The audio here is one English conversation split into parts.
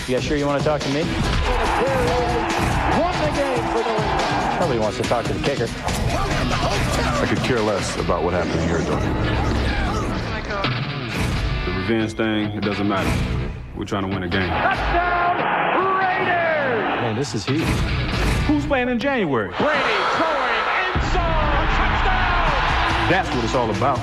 You guys sure you want to talk to me? Won the game for the Raiders. Nobody wants to talk to the kicker. I could care less about what happened a year ago. The revenge thing, it doesn't matter. We're trying to win a game. Touchdown, Raiders! Man, this is huge. Who's playing in January? Brady throwing end zone, touchdown! That's what it's all about.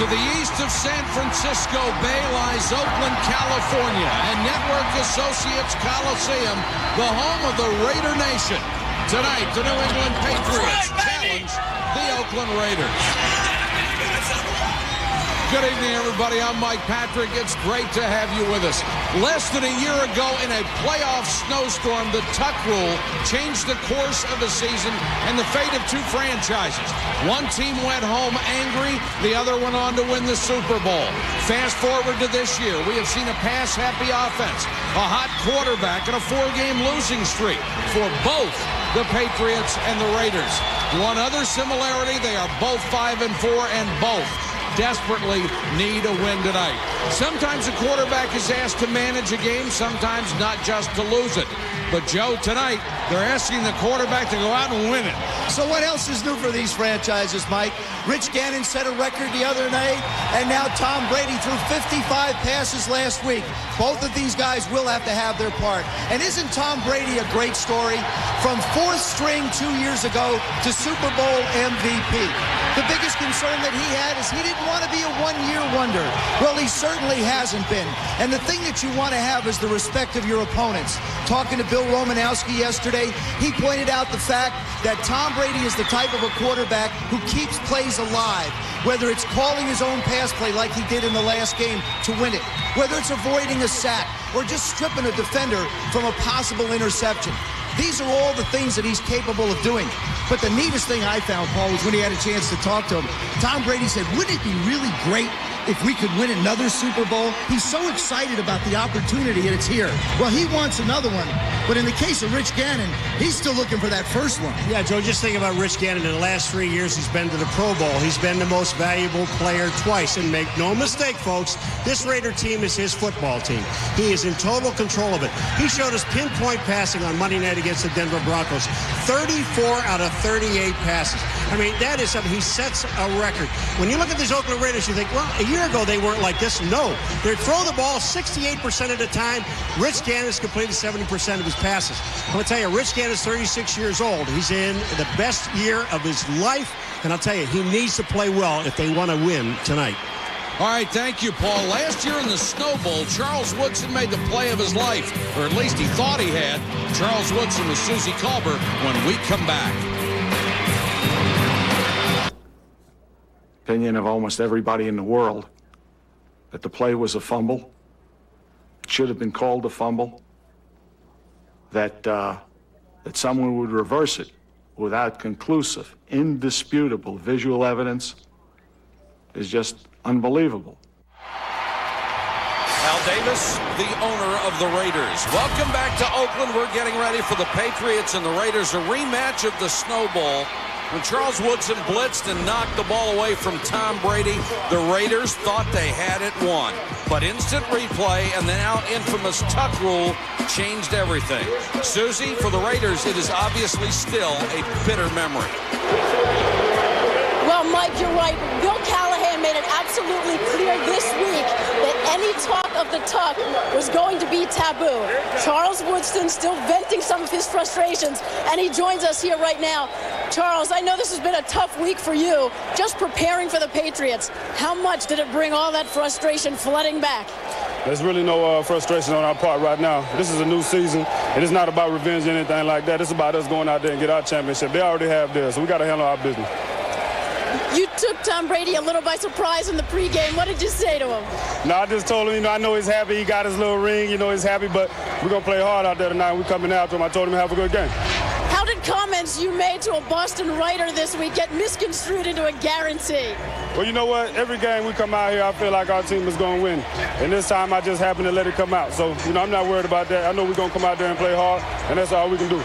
To the east of San Francisco Bay lies Oakland, California, and Network Associates Coliseum, the home of the Raider Nation. Tonight, the New England Patriots challenge the Oakland Raiders. Good evening, everybody. I'm Mike Patrick. It's great to have you with us. Less than a year ago, in a playoff snowstorm, the tuck rule changed the course of the season and the fate of two franchises. One team went home angry. The other went on to win the Super Bowl. Fast forward to this year, we have seen a pass-happy offense, a hot quarterback, and a four-game losing streak for both the Patriots and the Raiders. One other similarity, they are both 5-4 and both desperately need a win tonight. Sometimes a quarterback is asked to manage a game, sometimes not just to lose it. But, Joe, tonight, they're asking the quarterback to go out and win it. So what else is new for these franchises, Mike? Rich Gannon set a record the other night, and now Tom Brady threw 55 passes last week. Both of these guys will have to have their part. And isn't Tom Brady a great story? From fourth string 2 years ago to Super Bowl MVP. The biggest concern that he had is he didn't want to be a one-year wonder. Well, he certainly hasn't been. And the thing that you want to have is the respect of your opponents. Talking to Bill Romanowski yesterday, he pointed out the fact that Tom Brady is the type of a quarterback who keeps plays alive, whether it's calling his own pass play like he did in the last game to win it, whether it's avoiding a sack or just stripping a defender from a possible interception. These are all the things that he's capable of doing. But the neatest thing I found, Paul, was when he had a chance to talk to him. Tom Brady said, wouldn't it be really great if we could win another Super Bowl? He's so excited about the opportunity, and it's here. Well, he wants another one. But in the case of Rich Gannon, he's still looking for that first one. Yeah, Joe, just think about Rich Gannon. In the last 3 years, he's been to the Pro Bowl. He's been the most valuable player twice. And make no mistake, folks, this Raider team is his football team. He is in total control of it. He showed us pinpoint passing on Monday night against the Denver Broncos. 34 out of 38 passes. I mean, that is something. He sets a record. When you look at these Oakland Raiders, you think, well, a year ago they weren't like this. No. They throw the ball 68% of the time. Rich Gannon's completed 70% of his passes. I'm going to tell you, Rich Gannon's 36 years old. He's in the best year of his life. And I'll tell you, he needs to play well if they want to win tonight. All right, thank you, Paul. Last year in the Snow Bowl, Charles Woodson made the play of his life, or at least he thought he had. Charles Woodson with Susie Colbert when we come back. Opinion of almost everybody in the world that the play was a fumble. It should have been called a fumble. That someone would reverse it without conclusive, indisputable visual evidence is just unbelievable. Al Davis, the owner of the Raiders. Welcome back to Oakland. We're getting ready for the Patriots and the Raiders, a rematch of the Snow Bowl. When Charles Woodson blitzed and knocked the ball away from Tom Brady, the Raiders thought they had it won. But instant replay and the now infamous tuck rule changed everything. Susie, for the Raiders, it is obviously still a bitter memory. Well, Mike, you're right. Bill Callahan made it absolutely clear this week that any talk of the tuck was going to be taboo. Charles Woodson still venting some of his frustrations, and he joins us here right now. Charles, I know this has been a tough week for you, just preparing for the Patriots. How much did it bring all that frustration flooding back? There's really no frustration on our part right now. This is a new season. It is not about revenge or anything like that. It's about us going out there and get our championship. They already have theirs, so we got to handle our business. You took Tom Brady a little by surprise in the pregame. What did you say to him? No, I just told him, I know he's happy. He got his little ring. He's happy, but we're going to play hard out there tonight. We're coming after him. I told him to have a good game. How did comments you made to a Boston writer this week get misconstrued into a guarantee? Well, you know what? Every game we come out here, I feel like our team is going to win. And this time I just happened to let it come out. So, I'm not worried about that. I know we're going to come out there and play hard, and that's all we can do.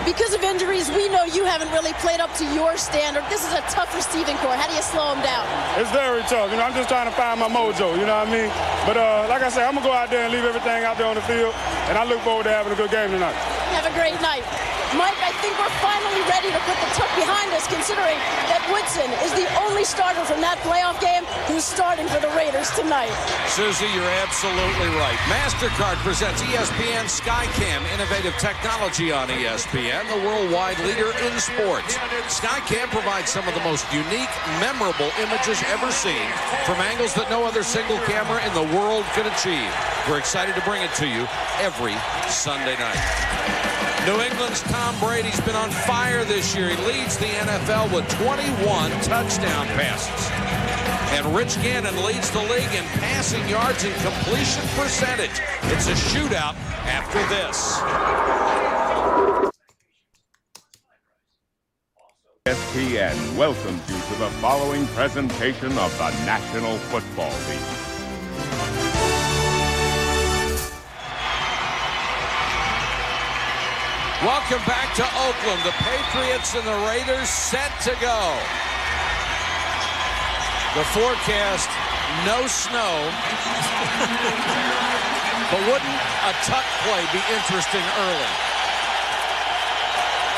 Because of injuries, we know you haven't really played up to your standard. This is a tough receiving core. How do you slow them down? It's very tough. I'm just trying to find my mojo, you know what I mean? But like I said, I'm going to go out there and leave everything out there on the field, and I look forward to having a good game tonight. Have a great night. Mike, I think we're finally ready to put the tuck behind us, considering that Woodson is the only starter from that playoff game who's starting for the Raiders tonight. Susie, you're absolutely right. MasterCard presents ESPN Skycam, innovative technology on ESPN, the worldwide leader in sports. Skycam provides some of the most unique, memorable images ever seen from angles that no other single camera in the world could achieve. We're excited to bring it to you every Sunday night. New England's Tom Brady's been on fire this year. He leads the NFL with 21 touchdown passes. And Rich Gannon leads the league in passing yards and completion percentage. It's a shootout after this. ESPN welcomes you to the following presentation of the National Football League. Welcome back to Oakland. The Patriots and the Raiders set to go. The forecast, no snow. But wouldn't a tuck play be interesting early?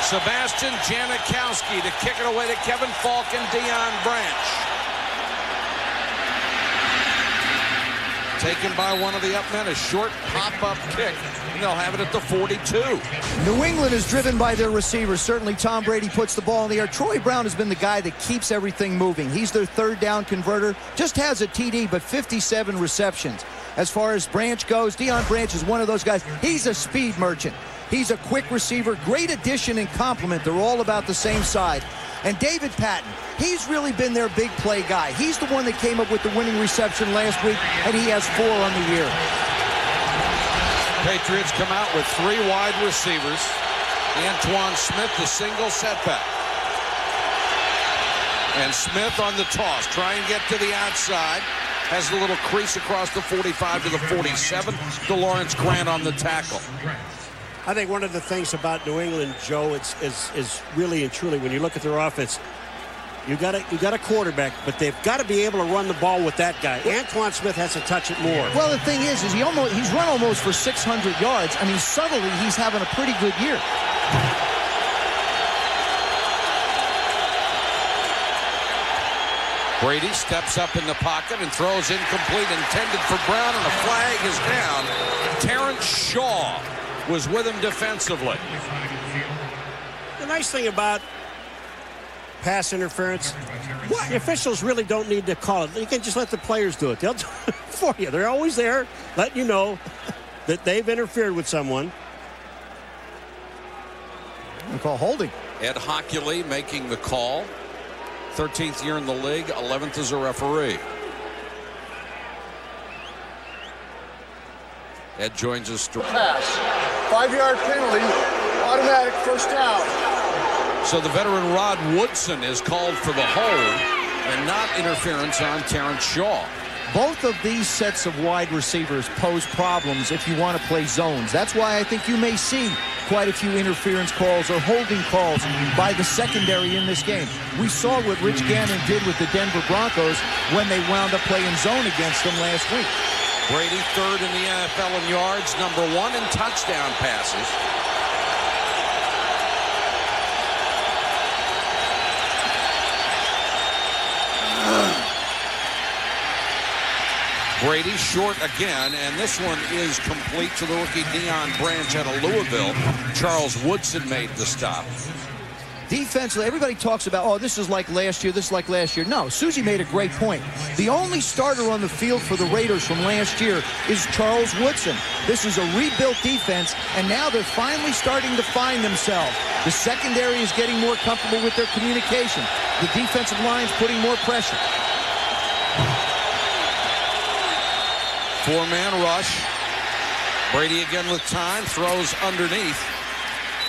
Sebastian Janikowski to kick it away to Kevin Falk and Deion Branch. Taken by one of the up men, a short pop-up kick, and they'll have it at the 42. New England is driven by their receivers. Certainly Tom Brady puts the ball in the air. Troy Brown has been the guy that keeps everything moving. He's their third down converter. Just has a TD, but 57 receptions. As far as Branch goes, Deion Branch is one of those guys. He's a speed merchant. He's a quick receiver. Great addition and complement. They're all about the same side. And David Patton, he's really been their big play guy. He's the one that came up with the winning reception last week, and he has 4 on the year. Patriots come out with 3 wide receivers. Antoine Smith, the single setback. And Smith on the toss. Try and get to the outside. Has a little crease across the 45 to the 47. DeLawrence Grant on the tackle. I think one of the things about New England, Joe, is really and truly, when you look at their offense, you got a quarterback, but they've got to be able to run the ball with that guy. Antoine Smith has to touch it more. Well, the thing is he's run almost for 600 yards. I mean, subtly, he's having a pretty good year. Brady steps up in the pocket and throws incomplete, intended for Brown, and a flag is down. Terrence Shaw was with him defensively. The nice thing about pass interference, the officials really don't need to call it. You can just let the players do it. They'll do it for you. They're always there, letting you know that they've interfered with someone. They call holding. Ed Hockley making the call. 13th year in the league, 11th as a referee. Ed joins us. Pass. 5-yard penalty. Automatic first down. So the veteran Rod Woodson is called for the hold and not interference on Terrence Shaw. Both of these sets of wide receivers pose problems if you want to play zones. That's why I think you may see quite a few interference calls or holding calls by the secondary in this game. We saw what Rich Gannon did with the Denver Broncos when they wound up playing zone against them last week. Brady third in the NFL in yards, number 1 in touchdown passes. Brady short again, and this one is complete to the rookie Deion Branch out of Louisville. Charles Woodson made the stop. Defensively, everybody talks about, oh, this is like last year, this is like last year. No, Susie made a great point. The only starter on the field for the Raiders from last year is Charles Woodson. This is a rebuilt defense, and now they're finally starting to find themselves. The secondary is getting more comfortable with their communication. The defensive line's putting more pressure. 4-man rush. Brady again with time, throws underneath.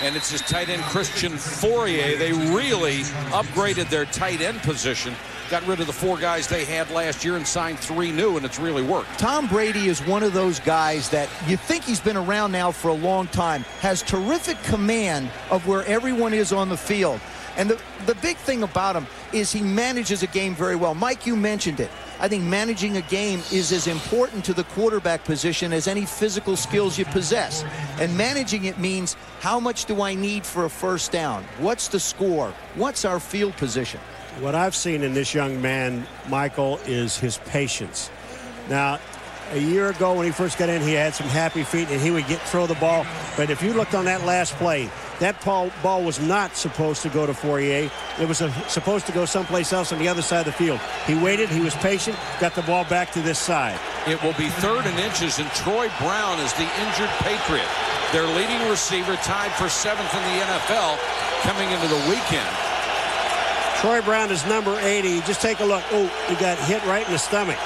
And it's his tight end, Christian Fourier. They really upgraded their tight end position got rid of the 4 guys they had last year and signed 3 new, and it's really worked. Tom Brady is one of those guys that you think he's been around now for a long time, has terrific command of where everyone is on the field. And the big thing about him is he manages a game very well. Mike, you mentioned it. I think managing a game is as important to the quarterback position as any physical skills you possess. And managing it means, how much do I need for a first down? What's the score? What's our field position? What I've seen in this young man, Michael, is his patience. Now, a year ago when he first got in, he had some happy feet and he would throw the ball. But if you looked on that last play, that ball was not supposed to go to Fourier. It was supposed to go someplace else on the other side of the field. He waited, he was patient, got the ball back to this side. It will be 3rd and inches, and Troy Brown is the injured Patriot. Their leading receiver, tied for 7th in the NFL coming into the weekend. Troy Brown is number 80. Just take a look. Oh, he got hit right in the stomach.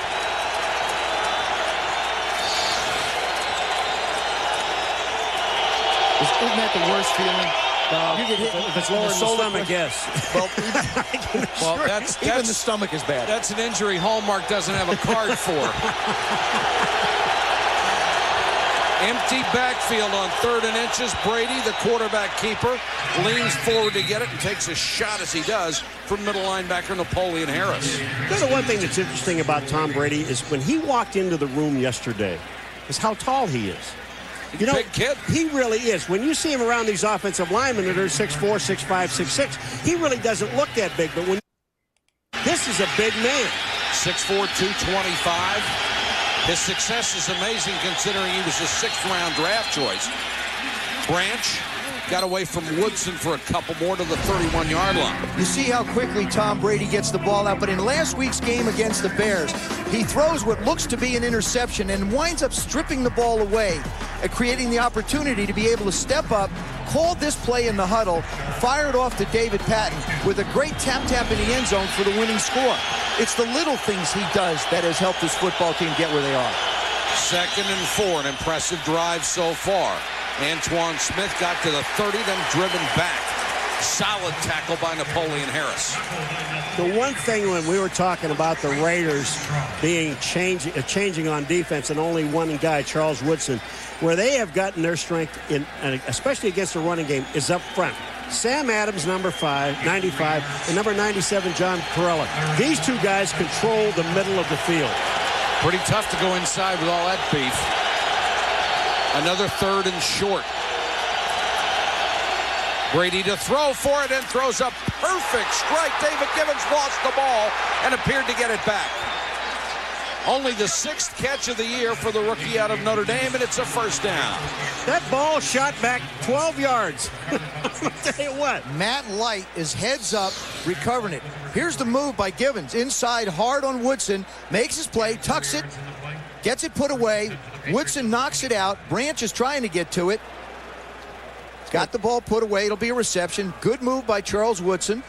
Isn't that the worst feeling? You get hit if it's lower in the stomach, yes. Well, even the stomach is bad. That's an injury Hallmark doesn't have a card for. Empty backfield on 3rd and inches. Brady, the quarterback keeper, leans forward to get it and takes a shot as he does from middle linebacker Napoleon Harris. The one thing that's interesting about Tom Brady is when he walked into the room yesterday is how tall he is. You know, big kid. He really is. When you see him around these offensive linemen that are 6'4", 6'5", 6'6", he really doesn't look that big. But when this is a big man. 6'4", 225. His success is amazing considering he was a 6th-round draft choice. Branch got away from Woodson for a couple more to the 31-yard line. You see how quickly Tom Brady gets the ball out, but in last week's game against the Bears, he throws what looks to be an interception and winds up stripping the ball away and creating the opportunity to be able to step up, called this play in the huddle, fired off to David Patton with a great tap in the end zone for the winning score. It's the little things he does that has helped this football team get where they are. 2nd and 4, an impressive drive so far. Antoine Smith got to the 30, then driven back. Solid tackle by Napoleon Harris. The one thing when we were talking about the Raiders being changing on defense and only one guy, Charles Woodson, where they have gotten their strength, in, especially against the running game, is up front. Sam Adams, number 95, and number 97, John Perella. These 2 guys control the middle of the field. Pretty tough to go inside with all that beef. Another 3rd and short. Brady to throw for it and throws a perfect strike. David Givens lost the ball and appeared to get it back. Only the 6th catch of the year for the rookie out of Notre Dame, and it's a first down. That ball shot back 12 yards. I'll tell you what. Matt Light is heads up, recovering it. Here's the move by Givens. Inside, hard on Woodson. Makes his play, tucks it, gets it put away. Woodson knocks it out. Branch is trying to get to it. Got the ball put away. It'll be a reception. Good move by Charles Woodson.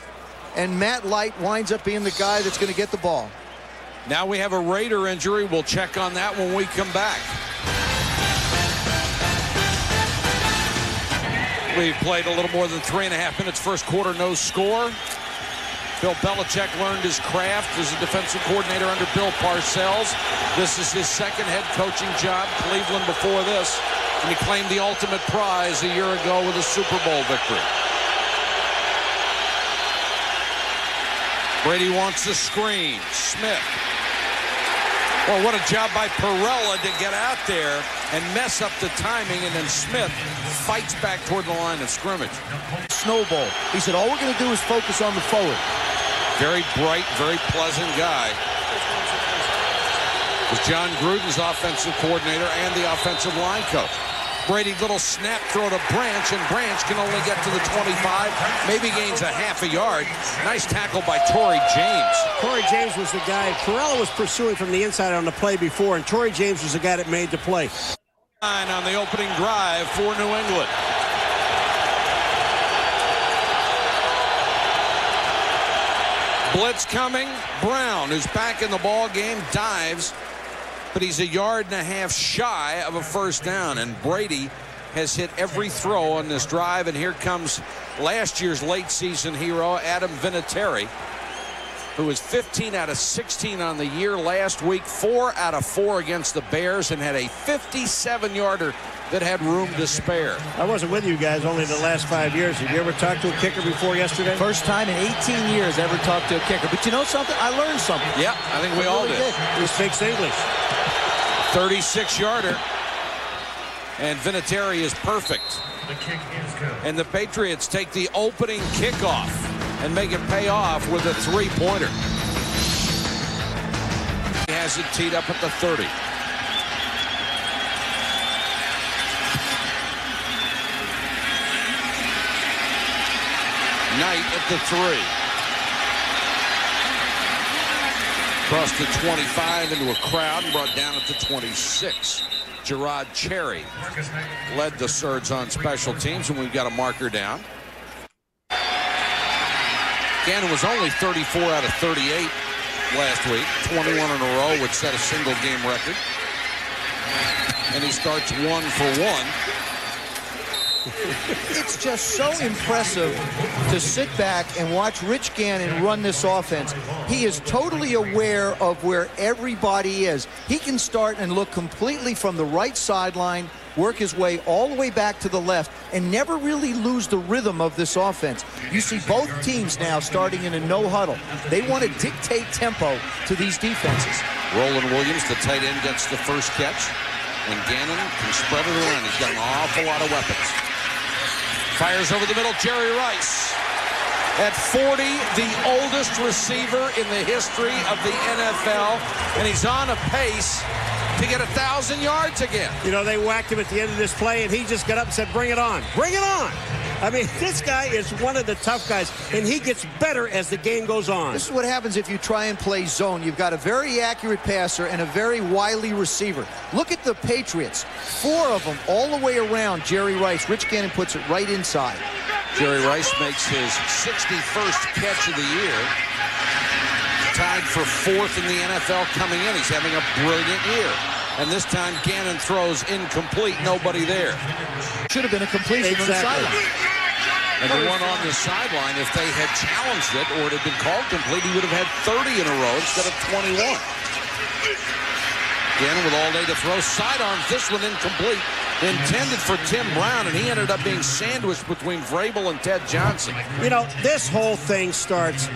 And Matt Light winds up being the guy that's going to get the ball. Now we have a Raider injury. We'll check on that when we come back. We've played a little more than 3.5 minutes. First quarter, no score. Bill Belichick learned his craft as a defensive coordinator under Bill Parcells. This is his 2nd head coaching job. Cleveland before this. And he claimed the ultimate prize a year ago with a Super Bowl victory. Brady wants the screen. Smith. Well, what a job by Perella to get out there and mess up the timing, and then Smith fights back toward the line of scrimmage. Snowball. He said, all we're going to do is focus on the forward. Very bright, very pleasant guy. Was John Gruden's offensive coordinator and the offensive line coach. Brady, little snap throw to Branch, and Branch can only get to the 25, maybe gains a half a yard. Nice tackle by Torrey James. Torrey James was the guy Perella was pursuing from the inside on the play before, and Torrey James was the guy that made the play. On the opening drive for New England. Blitz coming. Brown, who's back in the ball game, dives, but he's 1.5 yards shy of a first down, and Brady has hit every throw on this drive, and here comes last year's late season hero, Adam Vinatieri, who was 15 out of 16 on the year last week, 4 out of 4 against the Bears, and had a 57-yarder that had room to spare. I wasn't with you guys only the last 5 years. Have you ever talked to a kicker before yesterday? First time in 18 years ever talked to a kicker. But you know something? I learned something. Yeah, I think we all did. He speaks English. 36-yarder. And Vinatieri is perfect. The kick is good. And the Patriots take the opening kickoff and make it pay off with a 3-pointer. He has it teed up at the 30. Knight at the 3. Crossed the 25 into a crowd and brought down at the 26. Gerard Cherry led the Surge on special teams, and we've got a marker down. Gannon was only 34 out of 38 last week, 21 in a row, which set a single game record. And he starts 1 for 1. It's just so impressive to sit back and watch Rich Gannon run this offense. He is totally aware of where everybody is. He can start and look completely from the right sideline, work his way all the way back to the left, and never really lose the rhythm of this offense. You see both teams now starting in a no huddle. They want to dictate tempo to these defenses. Roland Williams, the tight end, gets the first catch. And Gannon can spread it around. He's got an awful lot of weapons. Fires over the middle, Jerry Rice. At 40, the oldest receiver in the history of the NFL. And he's on a pace to get 1,000 yards again. You know, they whacked him at the end of this play, and he just got up and said, bring it on. Bring it on. I mean, this guy is one of the tough guys, and he gets better as the game goes on. This is what happens if you try and play zone. You've got a very accurate passer and a very wily receiver. Look at the Patriots. 4 of them all the way around Jerry Rice. Rich Gannon puts it right inside. Jerry Rice makes his 61st catch of the year. Tied for 4th in the NFL coming in. He's having a brilliant year. And this time, Gannon throws incomplete, nobody there. Should have been a completion on the sideline. And the one on the sideline, if they had challenged it or it had been called complete, he would have had 30 in a row instead of 21. Gannon with all day to throw. Sidearms, this one incomplete. Intended for Tim Brown, and he ended up being sandwiched between Vrabel and Ted Johnson. You know, this whole thing starts,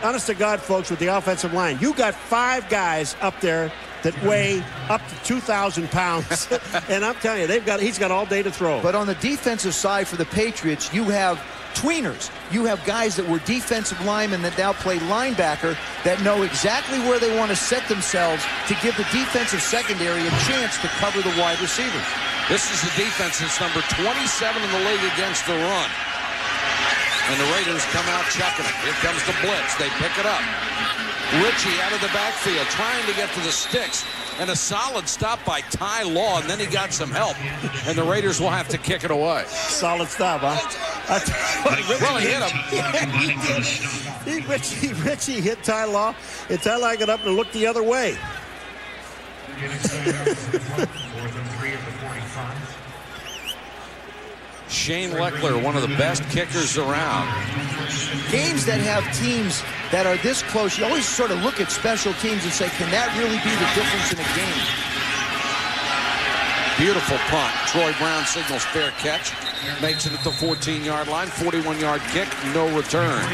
honest to God, folks, with the offensive line. You got 5 guys up there that weigh up to 2,000 pounds. And I'm telling you, he's got all day to throw. But on the defensive side for the Patriots, you have tweeners. You have guys that were defensive linemen that now play linebacker that know exactly where they want to set themselves to give the defensive secondary a chance to cover the wide receivers. This is the defense that's number 27 in the league against the run. And the Raiders come out chucking it. Here comes the blitz. They pick it up. Ritchie out of the backfield trying to get to the sticks. And a solid stop by Ty Law, and then he got some help. And the Raiders will have to kick it away. Solid stop, huh? Well, he hit him. Ritchie hit Ty Law, and Ty Law got up and looked the other way. Shane Leckler, one of the best kickers around. Games that have teams that are this close, you always sort of look at special teams and say, can that really be the difference in a game? Beautiful punt. Troy Brown signals fair catch. Makes it at the 14-yard line. 41-yard kick, no return.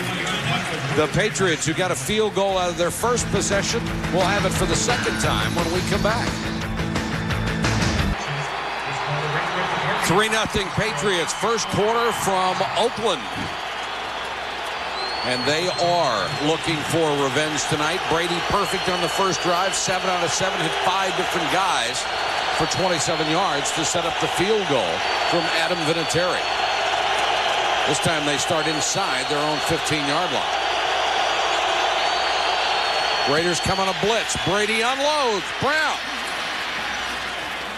The Patriots, who got a field goal out of their first possession, will have it for the second time when we come back. 3-0 Patriots, first quarter from Oakland. And they are looking for revenge tonight. Brady perfect on the first drive. 7 out of 7, hit 5 different guys for 27 yards to set up the field goal from Adam Vinatieri. This time they start inside their own 15-yard line. Raiders come on a blitz. Brady unloads. Brown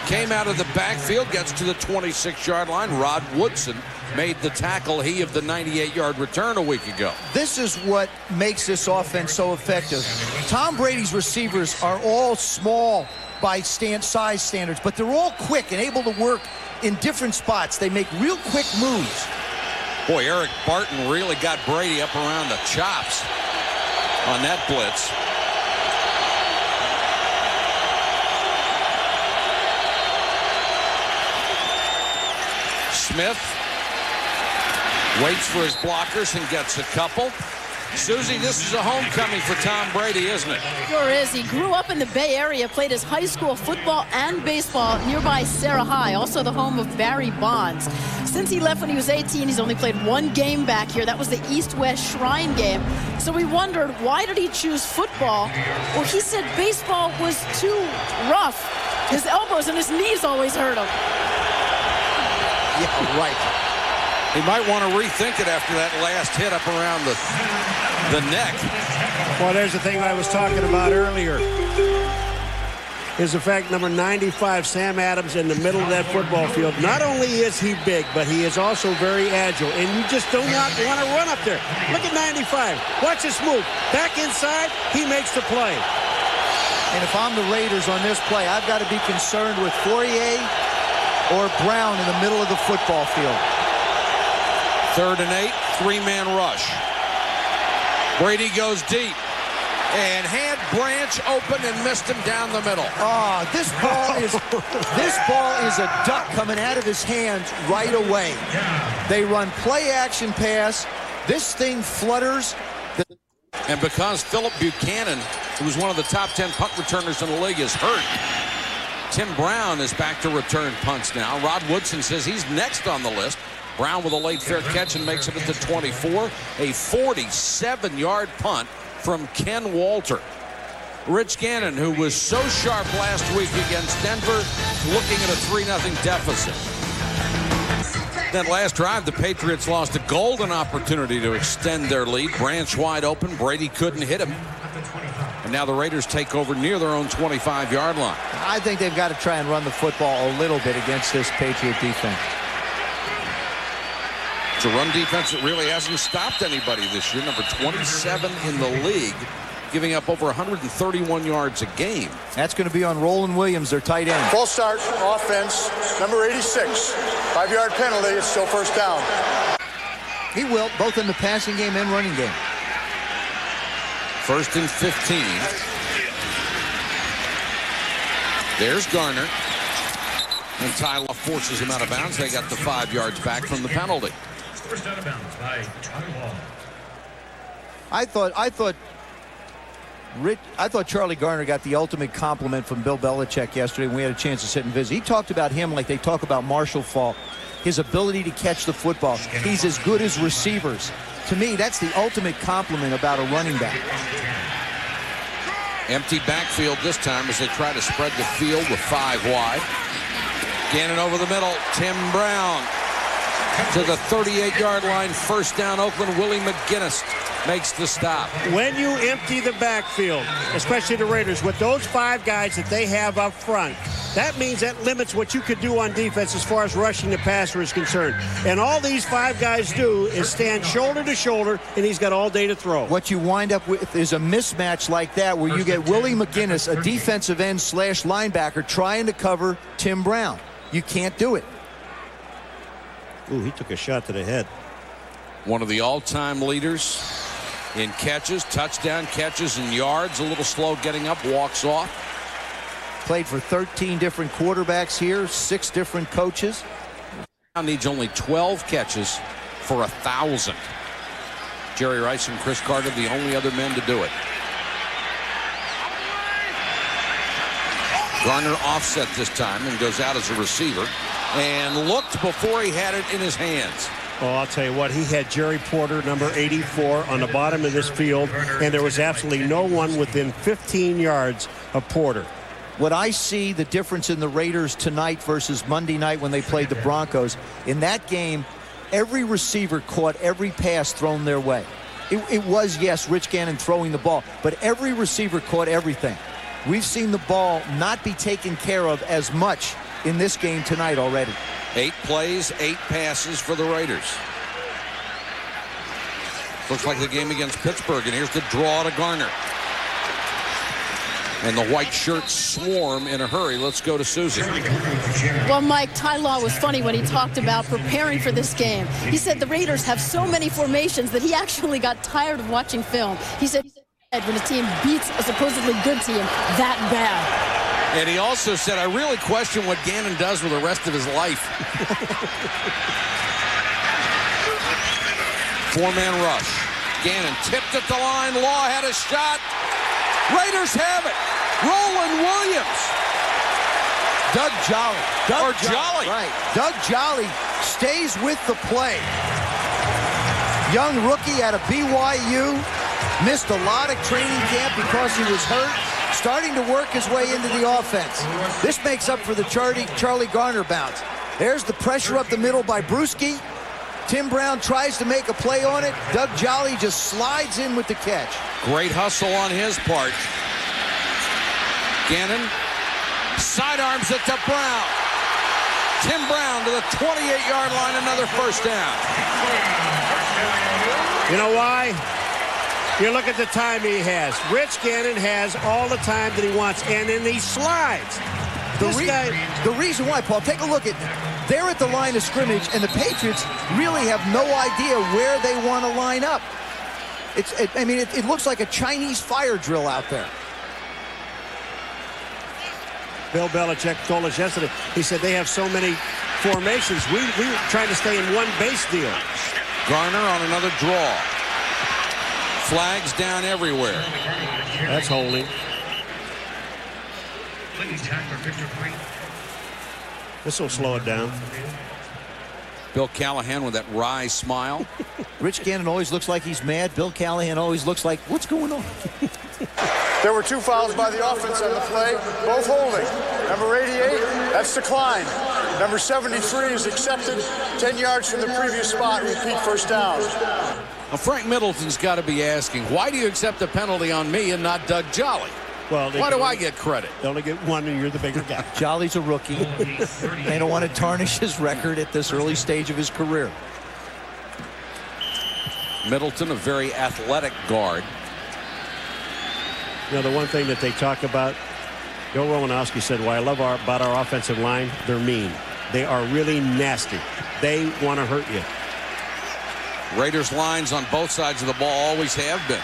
came out of the backfield, gets to the 26-yard line. Rod Woodson made the tackle, he of the 98-yard return a week ago. This is what makes this offense so effective. Tom Brady's receivers are all small by size standards, but they're all quick and able to work in different spots. They make real quick moves. Boy, Eric Barton really got Brady up around the chops. on that blitz. Smith waits for his blockers and gets a couple. Susie, this is a homecoming for Tom Brady, isn't it? Sure is. He grew up in the Bay Area, played his high school football and baseball nearby Sarah High, also the home of Barry Bonds. Since he left when he was 18, he's only played one game back here. That was the East-West Shrine game. So we wondered, why did he choose football? Well, he said baseball was too rough. His elbows and his knees always hurt him. Yeah, right. He might want to rethink it after that last hit up around the neck. Well, there's the thing I was talking about earlier. Is the fact number 95, Sam Adams, in the middle of that football field. Not only is he big, but he is also very agile. And you just do not want to run up there. Look at 95. Watch this move. Back inside, he makes the play. And if I'm the Raiders on this play, I've got to be concerned with Fourier or Brown in the middle of the football field. 3rd and 8, 3-man rush. Brady goes deep and had Branch open and missed him down the middle. Oh, this ball is a duck coming out of his hands right away. They run play action pass. This thing flutters. And because Philip Buchanan, who was one of the top 10 punt returners in the league, is hurt, Tim Brown is back to return punts now. Rod Woodson says he's next on the list. Brown with a late fair catch and makes it at the 24. A 47-yard punt from Ken Walter. Rich Gannon, who was so sharp last week against Denver, looking at a 3-0 deficit. That last drive, the Patriots lost a golden opportunity to extend their lead. Branch wide open. Brady couldn't hit him. And now the Raiders take over near their own 25-yard line. I think they've got to try and run the football a little bit against this Patriot defense. It's a run defense that really hasn't stopped anybody this year. Number 27 in the league, giving up over 131 yards a game. That's going to be on Roland Williams, their tight end. Full start, offense, number 86. 5-yard penalty, it's still first down. He will, both in the passing game and running game. 1st and 15. There's Garner. And Tyler forces him out of bounds. They got the 5 yards back from the penalty. First out of bounds by Tyler. I thought Charlie Garner got the ultimate compliment from Bill Belichick yesterday when we had a chance to sit and visit. He talked about him like they talk about Marshall Faulk, his ability to catch the football. He's as good as receivers. To me, that's the ultimate compliment about a running back. Empty backfield this time as they try to spread the field with 5 wide. Gannon over the middle. Tim Brown to the 38-yard line. First down, Oakland. Willie McGinnis makes the stop. When you empty the backfield, especially the Raiders, with those 5 guys that they have up front, that means that limits what you could do on defense as far as rushing the passer is concerned. And all these 5 guys do is stand shoulder to shoulder, and he's got all day to throw. What you wind up with is a mismatch like that where you get Willie McGinnis, a defensive end / linebacker, trying to cover Tim Brown. You can't do it. Ooh, he took a shot to the head. One of the all-time leaders in catches, touchdown catches, and yards. A little slow getting up, walks off. Played for 13 different quarterbacks here, 6 different coaches. Now needs only 12 catches for 1,000. Jerry Rice and Chris Carter, the only other men to do it. Garner offset this time and goes out as a receiver and looked before he had it in his hands. Well, I'll tell you what, he had Jerry Porter, number 84, on the bottom of this field, and there was absolutely no one within 15 yards of Porter. What I see the difference in the Raiders tonight versus Monday night when they played the Broncos, in that game, every receiver caught every pass thrown their way. It was, yes, Rich Gannon throwing the ball, but every receiver caught everything. We've seen the ball not be taken care of as much in this game tonight already. 8 plays, 8 passes for the Raiders. Looks like the game against Pittsburgh, and here's the draw to Garner. And the white shirts swarm in a hurry. Let's go to Susie. Well, Mike, Ty Law was funny when he talked about preparing for this game. He said the Raiders have so many formations that he actually got tired of watching film. He said when a team beats a supposedly good team that bad. And he also said, I really question what Gannon does with the rest of his life. Four-man rush. Gannon tipped at the line. Law had a shot. Raiders have it. Roland Williams. Doug Jolly. Jolly. Right. Doug Jolly stays with the play. Young rookie out of BYU. Missed a lot of training camp because he was hurt. Starting to work his way into the offense. This makes up for the Charlie Garner bounce. There's the pressure up the middle by Brewski. Tim Brown tries to make a play on it. Doug Jolly just slides in with the catch. Great hustle on his part. Gannon sidearms it to Brown. Tim Brown to the 28-yard line, another first down. You know why? You look at the time he has. Rich Gannon has all the time that he wants, and then he slides. The reason why, Paul, take a look at, they're at the line of scrimmage, and the Patriots really have no idea where they want to line up. It looks like a Chinese fire drill out there. Bill Belichick told us yesterday, he said they have so many formations. We were trying to stay in one base deal. Garner on another draw. Flags down everywhere. That's holding. This will slow it down. Bill Callahan with that wry smile. Rich Gannon always looks like he's mad. Bill Callahan always looks like, what's going on? There were 2 fouls by the offense on the play, both holding. Number 88, that's declined. Number 73 is accepted. 10 yards from the previous spot, repeat first down. Well, Frank Middleton's got to be asking, why do you accept a penalty on me and not Doug Jolly? Well, why do I get credit? They only get one, and you're the bigger guy. Jolly's a rookie. They don't want to tarnish his record at this early stage of his career. Middleton, a very athletic guard. You know, the one thing that they talk about, Joe Romanowski said, what I love about our offensive line, they're mean. They are really nasty. They want to hurt you. Raiders lines on both sides of the ball always have been.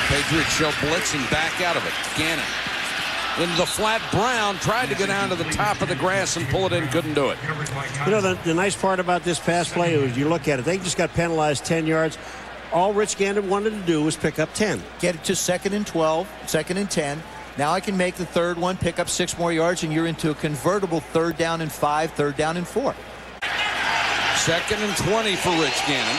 Patriots show blitzing back out of it. Gannon into the flat. Brown tried to get down to the top of the grass and pull it in, couldn't do it. You know, the nice part about this pass play is you look at it, they just got penalized 10 yards. All Rich Gannon wanted to do was pick up 10. Get it to 2nd and 12, 2nd and 10. Now I can make the third one, pick up 6 more yards, and you're into a convertible 3rd down and 5, 3rd down and 4. 2nd and 20 for Rich Gannon.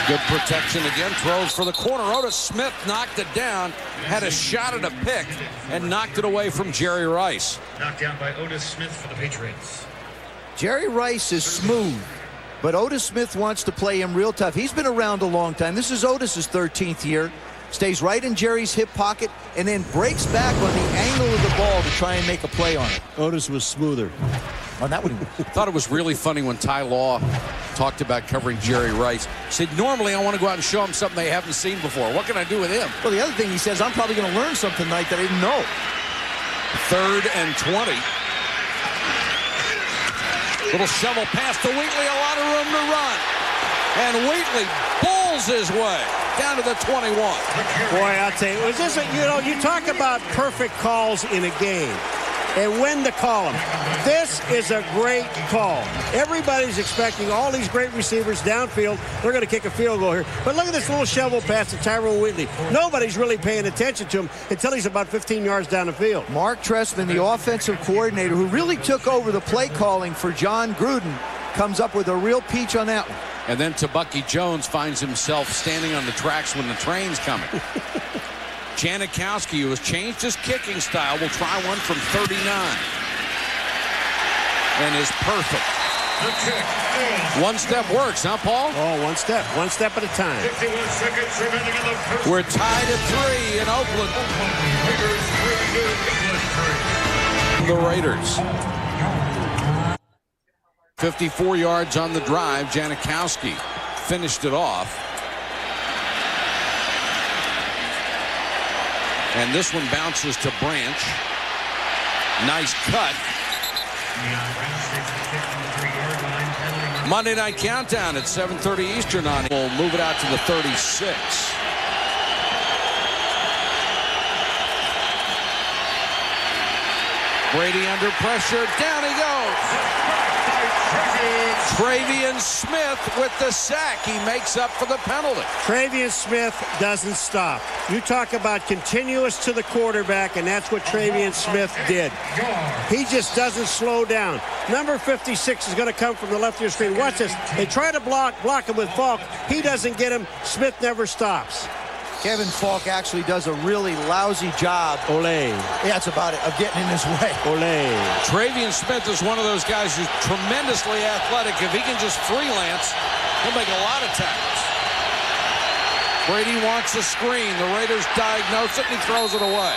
Good protection again. Throws for the corner. Otis Smith knocked it down. Had a shot at a pick and knocked it away from Jerry Rice. Knocked down by Otis Smith for the Patriots. Jerry Rice is smooth, but Otis Smith wants to play him real tough. He's been around a long time. This is Otis's 13th year. Stays right in Jerry's hip pocket and then breaks back on the angle of the ball to try and make a play on it. Otis was smoother. On that one. Thought it was really funny when Ty Law talked about covering Jerry Rice. He said, normally I want to go out and show him something they haven't seen before. What can I do with him? Well, the other thing he says, I'm probably going to learn something tonight that I didn't know. 3rd and 20. Little shovel pass to Wheatley, a lot of room to run. And Wheatley bowls his way down to the 21. Boy, I'll tell you, was this you talk about perfect calls in a game and when to call them. This is a great call. Everybody's expecting all these great receivers downfield. They're going to kick a field goal here. But look at this little shovel pass to Tyrone Wheatley. Nobody's really paying attention to him until he's about 15 yards down the field. Mark Trestman, the offensive coordinator, who really took over the play calling for John Gruden, comes up with a real peach on that one. And then Tabucky Jones finds himself standing on the tracks when the train's coming. Janikowski, who has changed his kicking style, will try one from 39. And is perfect. One step works, huh, Paul? Oh, one step at a time. 51 seconds remaining in the first. We're tied at 3 in Oakland. The Raiders. 54 yards on the drive. Janikowski finished it off. And this one bounces to Branch. Nice cut. Monday Night Countdown at 7:30 Eastern on. We'll move it out to the 36. Brady under pressure. Down he goes. Travian Smith with the sack. He makes up for the penalty. Travian Smith doesn't stop. You talk about continuous to the quarterback, and that's what Travian Smith did. He just doesn't slow down. Number 56 is going to come from the left of your screen. Watch this. They try to block him with Falk. He doesn't get him. Smith never stops. Kevin Falk actually does a really lousy job. Ole. Yeah, that's about it, of getting in his way. Ole. Travian Smith is one of those guys who's tremendously athletic. If he can just freelance, he'll make a lot of tackles. Brady wants a screen. The Raiders diagnose it, and he throws it away.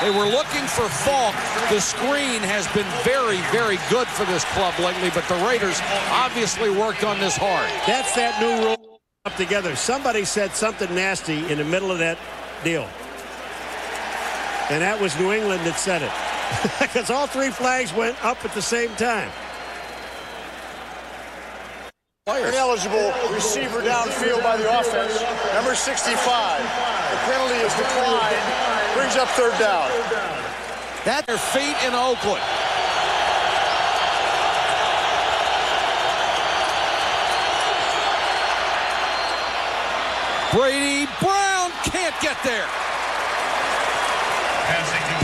They were looking for Falk. The screen has been very, very good for this club lately, but the Raiders obviously worked on this hard. That's that new rule. Up together. Somebody said something nasty in the middle of that deal. And that was New England that said it. Because all three flags went up at the same time. Ineligible receiver downfield by the offense. Number 65. The penalty is declined. Brings up third down. That's their feet in Oakland. Brady Brown can't get there.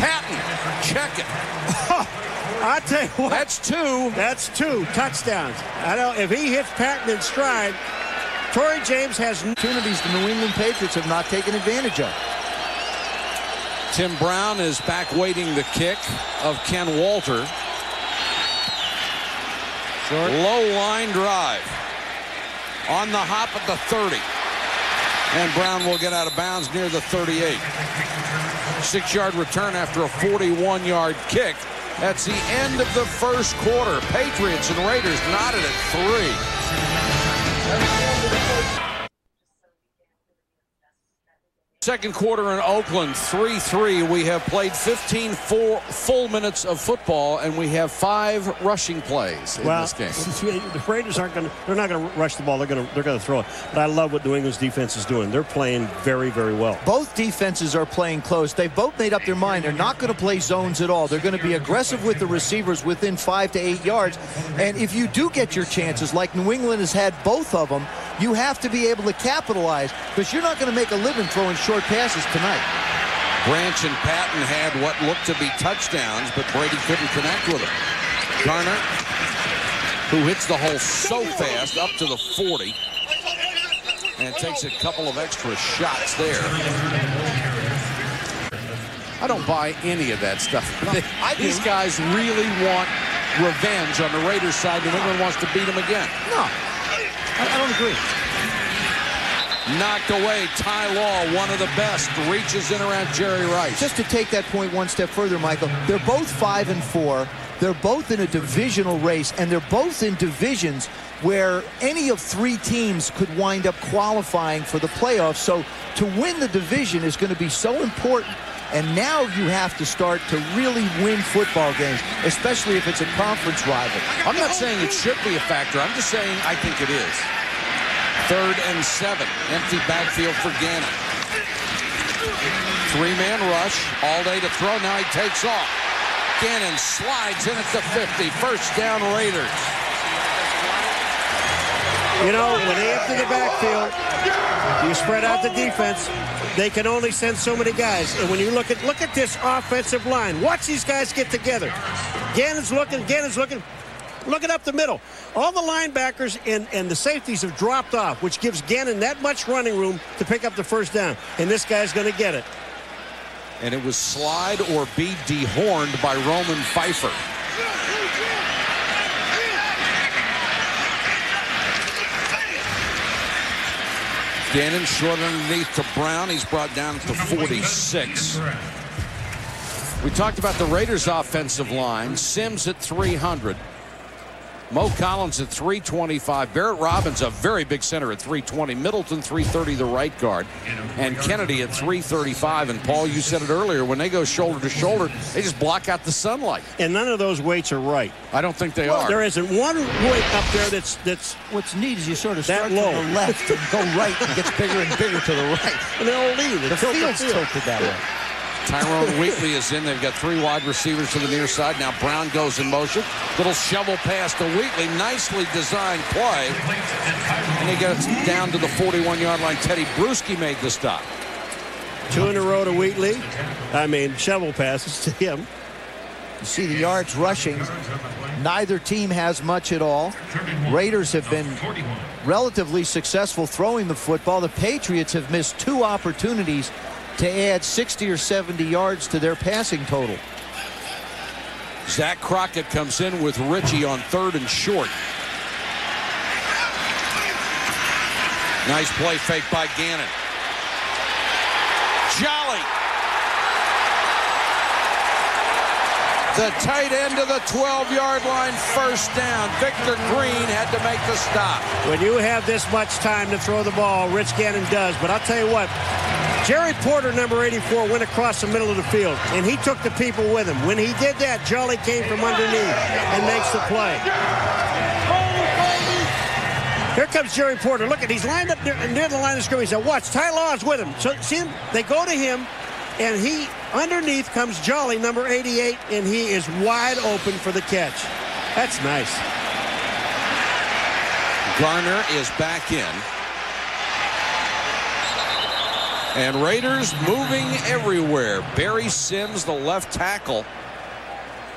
Patton, check it. I'll tell you what. That's two. That's two touchdowns. I don't. If he hits Patton in stride, Torrey James has opportunities the New England Patriots have not taken advantage of. Tim Brown is back waiting the kick of Ken Walter. Short. Low line drive. On the hop at the 30. And Brown will get out of bounds near the 38. 6-yard return after a 41-yard kick. That's the end of the first quarter. Patriots and Raiders knotted at 3. Second quarter in Oakland, 3-3. We have played 15 full minutes of football, and we have 5 rushing plays in this game. The Raiders they're not going to rush the ball. They're going to throw it. But I love what New England's defense is doing. They're playing very, very well. Both defenses are playing close. They've both made up their mind. They're not going to play zones at all. They're going to be aggressive with the receivers within 5 to 8 yards. And if you do get your chances, like New England has had both of them, you have to be able to capitalize, because you're not going to make a living throwing short passes tonight. Branch and Patton had what looked to be touchdowns, but Brady couldn't connect with them. Garner, who hits the hole so fast, up to the 40, and takes a couple of extra shots there. I don't buy any of that stuff. These guys really want revenge on the Raiders side. New England wants to beat them again. No, I don't agree. Knocked away. Ty Law, one of the best, reaches in around Jerry Rice. Just to take that point one step further, Michael, they're both 5-4. They're both in a divisional race, and they're both in divisions where any of 3 teams could wind up qualifying for the playoffs. So to win the division is going to be so important. And now you have to start to really win football games, especially if it's a conference rival. I'm not saying it should be a factor. I'm just saying I think it is. 3rd and 7. Empty backfield for Gannon. 3-man rush. All day to throw. Now he takes off. Gannon slides in at the 50. First down, Raiders. You know, when they enter the backfield, you spread out the defense. They can only send so many guys. And when you look at this offensive line, watch these guys get together. Gannon's looking. Looking up the middle. All the linebackers and the safeties have dropped off, which gives Gannon that much running room to pick up the first down. And this guy's going to get it. And it was slide or be dehorned by Roman Pfeiffer. Gannon short underneath to Brown. He's brought down to 46. We talked about the Raiders' offensive line. Sims at 300. Mo Collins at 325. Barrett Robbins, a very big center, at 320. Middleton, 330, the right guard. And Kennedy at 335. And, Paul, you said it earlier, when they go shoulder to shoulder, they just block out the sunlight. And none of those weights are right. I don't think they are. There isn't one weight up there that's What's neat is you sort of start that low. from the left and go right and gets bigger and bigger to the right. And they'll leave. The field's tilted that way. Tyrone Wheatley is in. They've got 3 wide receivers to the near side. Now Brown goes in motion. Little shovel pass to Wheatley. Nicely designed play. And he gets down to the 41-yard line. Teddy Bruschi made the stop. 2 in a row to Wheatley. I mean, shovel passes to him. You see the yards rushing. Neither team has much at all. Raiders have been relatively successful throwing the football. The Patriots have missed 2 opportunities to add 60 or 70 yards to their passing total. Zach Crockett comes in with Ritchie on 3rd and short. Nice play fake by Gannon. Jolly. The tight end to the 12-yard line, first down. Victor Green had to make the stop. When you have this much time to throw the ball, Rich Gannon does. But I'll tell you what, Jerry Porter, number 84, went across the middle of the field, and he took the people with him. When he did that, Jolly came from underneath and makes the play. Here comes Jerry Porter. Look, he's lined up near the line of scrimmage. Now watch, Ty Law's with him. So see him? They go to him, and he underneath comes Jolly, number 88, and he is wide open for the catch. That's nice. Garner is back in. And Raiders moving everywhere. Barry Sims, the left tackle,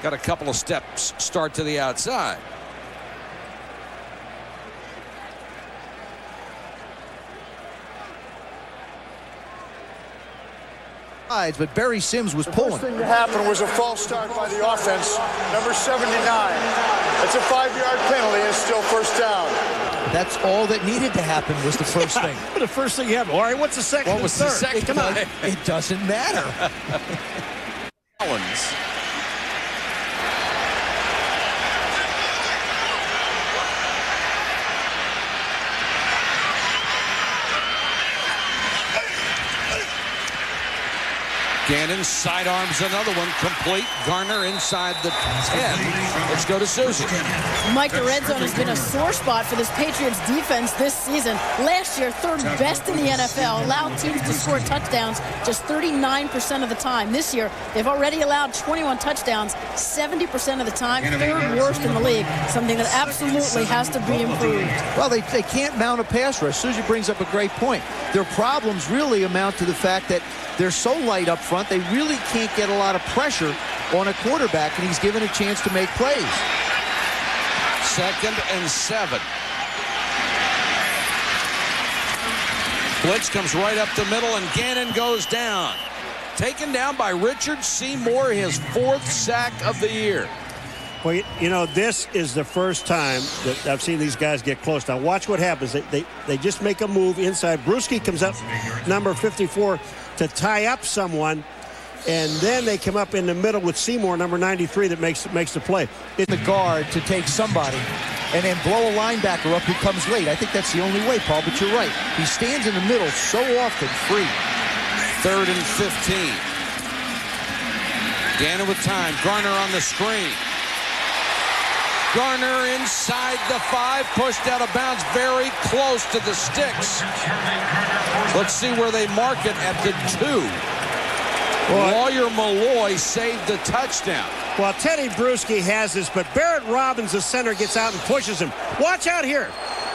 got a couple of steps start to the outside. But Barry Sims was pulling. The first thing that happened was a false start by the offense, number 79. It's a 5-yard penalty and it's still first down. That's all that needed to happen was the first thing. The first thing happened. All right, what's the second? What was the second? Come on. It doesn't matter. Collins. Gannon sidearms another one, complete. Garner inside the 10. Let's go to Susie. Mike, the red zone has been a sore spot for this Patriots defense this season. Last year, 3rd best in the NFL, allowed teams to score touchdowns just 39% of the time. This year, they've already allowed 21 touchdowns 70% of the time, 3rd worst in the league, something that absolutely has to be improved. Well, they can't mount a pass rush. Susie brings up a great point. Their problems really amount to the fact that they're so light up front, they really can't get a lot of pressure on a quarterback, and he's given a chance to make plays. 2nd and 7. Blitz comes right up the middle, and Gannon goes down. Taken down by Richard Seymour, his 4th sack of the year. Well, you know, this is the first time that I've seen these guys get close. Now, watch what happens. They just make a move inside. Bruschi comes up, number 54, to tie up someone, and then they come up in the middle with Seymour, number 93, that makes the play. It's the guard to take somebody and then blow a linebacker up who comes late. I think that's the only way, Paul, but you're right. He stands in the middle so often free. 3rd and 15. Gannon with time. Garner on the screen. Garner inside the 5, pushed out of bounds, very close to the sticks. Let's see where they mark it at the 2. Lawyer Malloy saved the touchdown. Well, Teddy Bruschi has this, but Barrett Robbins, the center, gets out and pushes him. Watch out here.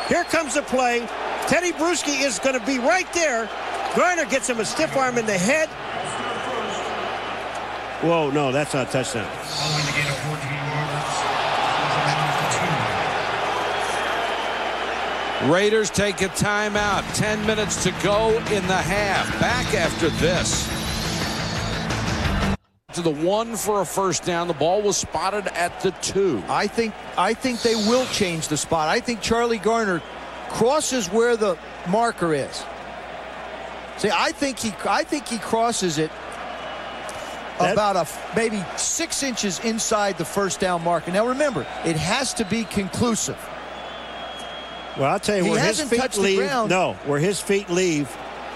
Here comes the play. Teddy Bruschi is going to be right there. Garner gets him a stiff arm in the head. Whoa, no, that's not a touchdown. Following the gain of 14 yards. Raiders take a timeout. 10 minutes to go in the half. Back after this. To the 1 for a first down. The ball was spotted at the 2. I think they will change the spot. I think Charlie Garner crosses where the marker is. See, I think he crosses it about maybe 6 inches inside the first down marker. Now remember, it has to be conclusive. Well, I'll tell you, where his feet leave, where his feet leave,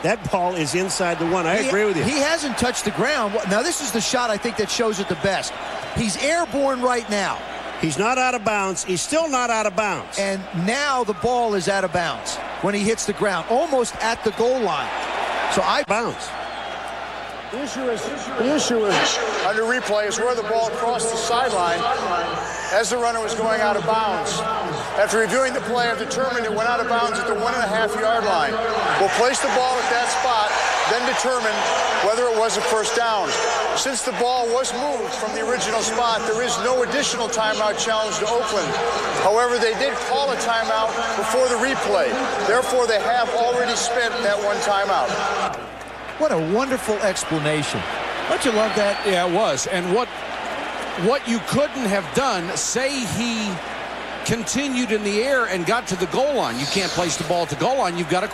that ball is inside the one. I agree with you. He hasn't touched the ground. Now, this is the shot I think that shows it the best. He's airborne right now. He's not out of bounds. He's still not out of bounds. And now the ball is out of bounds when he hits the ground, almost at the goal line. So bounce. The issue is under replay is where the ball crossed the sideline as the runner was going out of bounds. After reviewing the play, I've determined it went out of bounds at the 1.5-yard line. We'll place the ball at that spot, then determine whether it was a first down. Since the ball was moved from the original spot, there is no additional timeout challenge to Oakland. However, they did call a timeout before the replay. Therefore, they have already spent that one timeout. What a wonderful explanation. Don't you love that? Yeah, it was. And what you couldn't have done, say he continued in the air and got to the goal line. You can't place the ball at the goal line. You've got to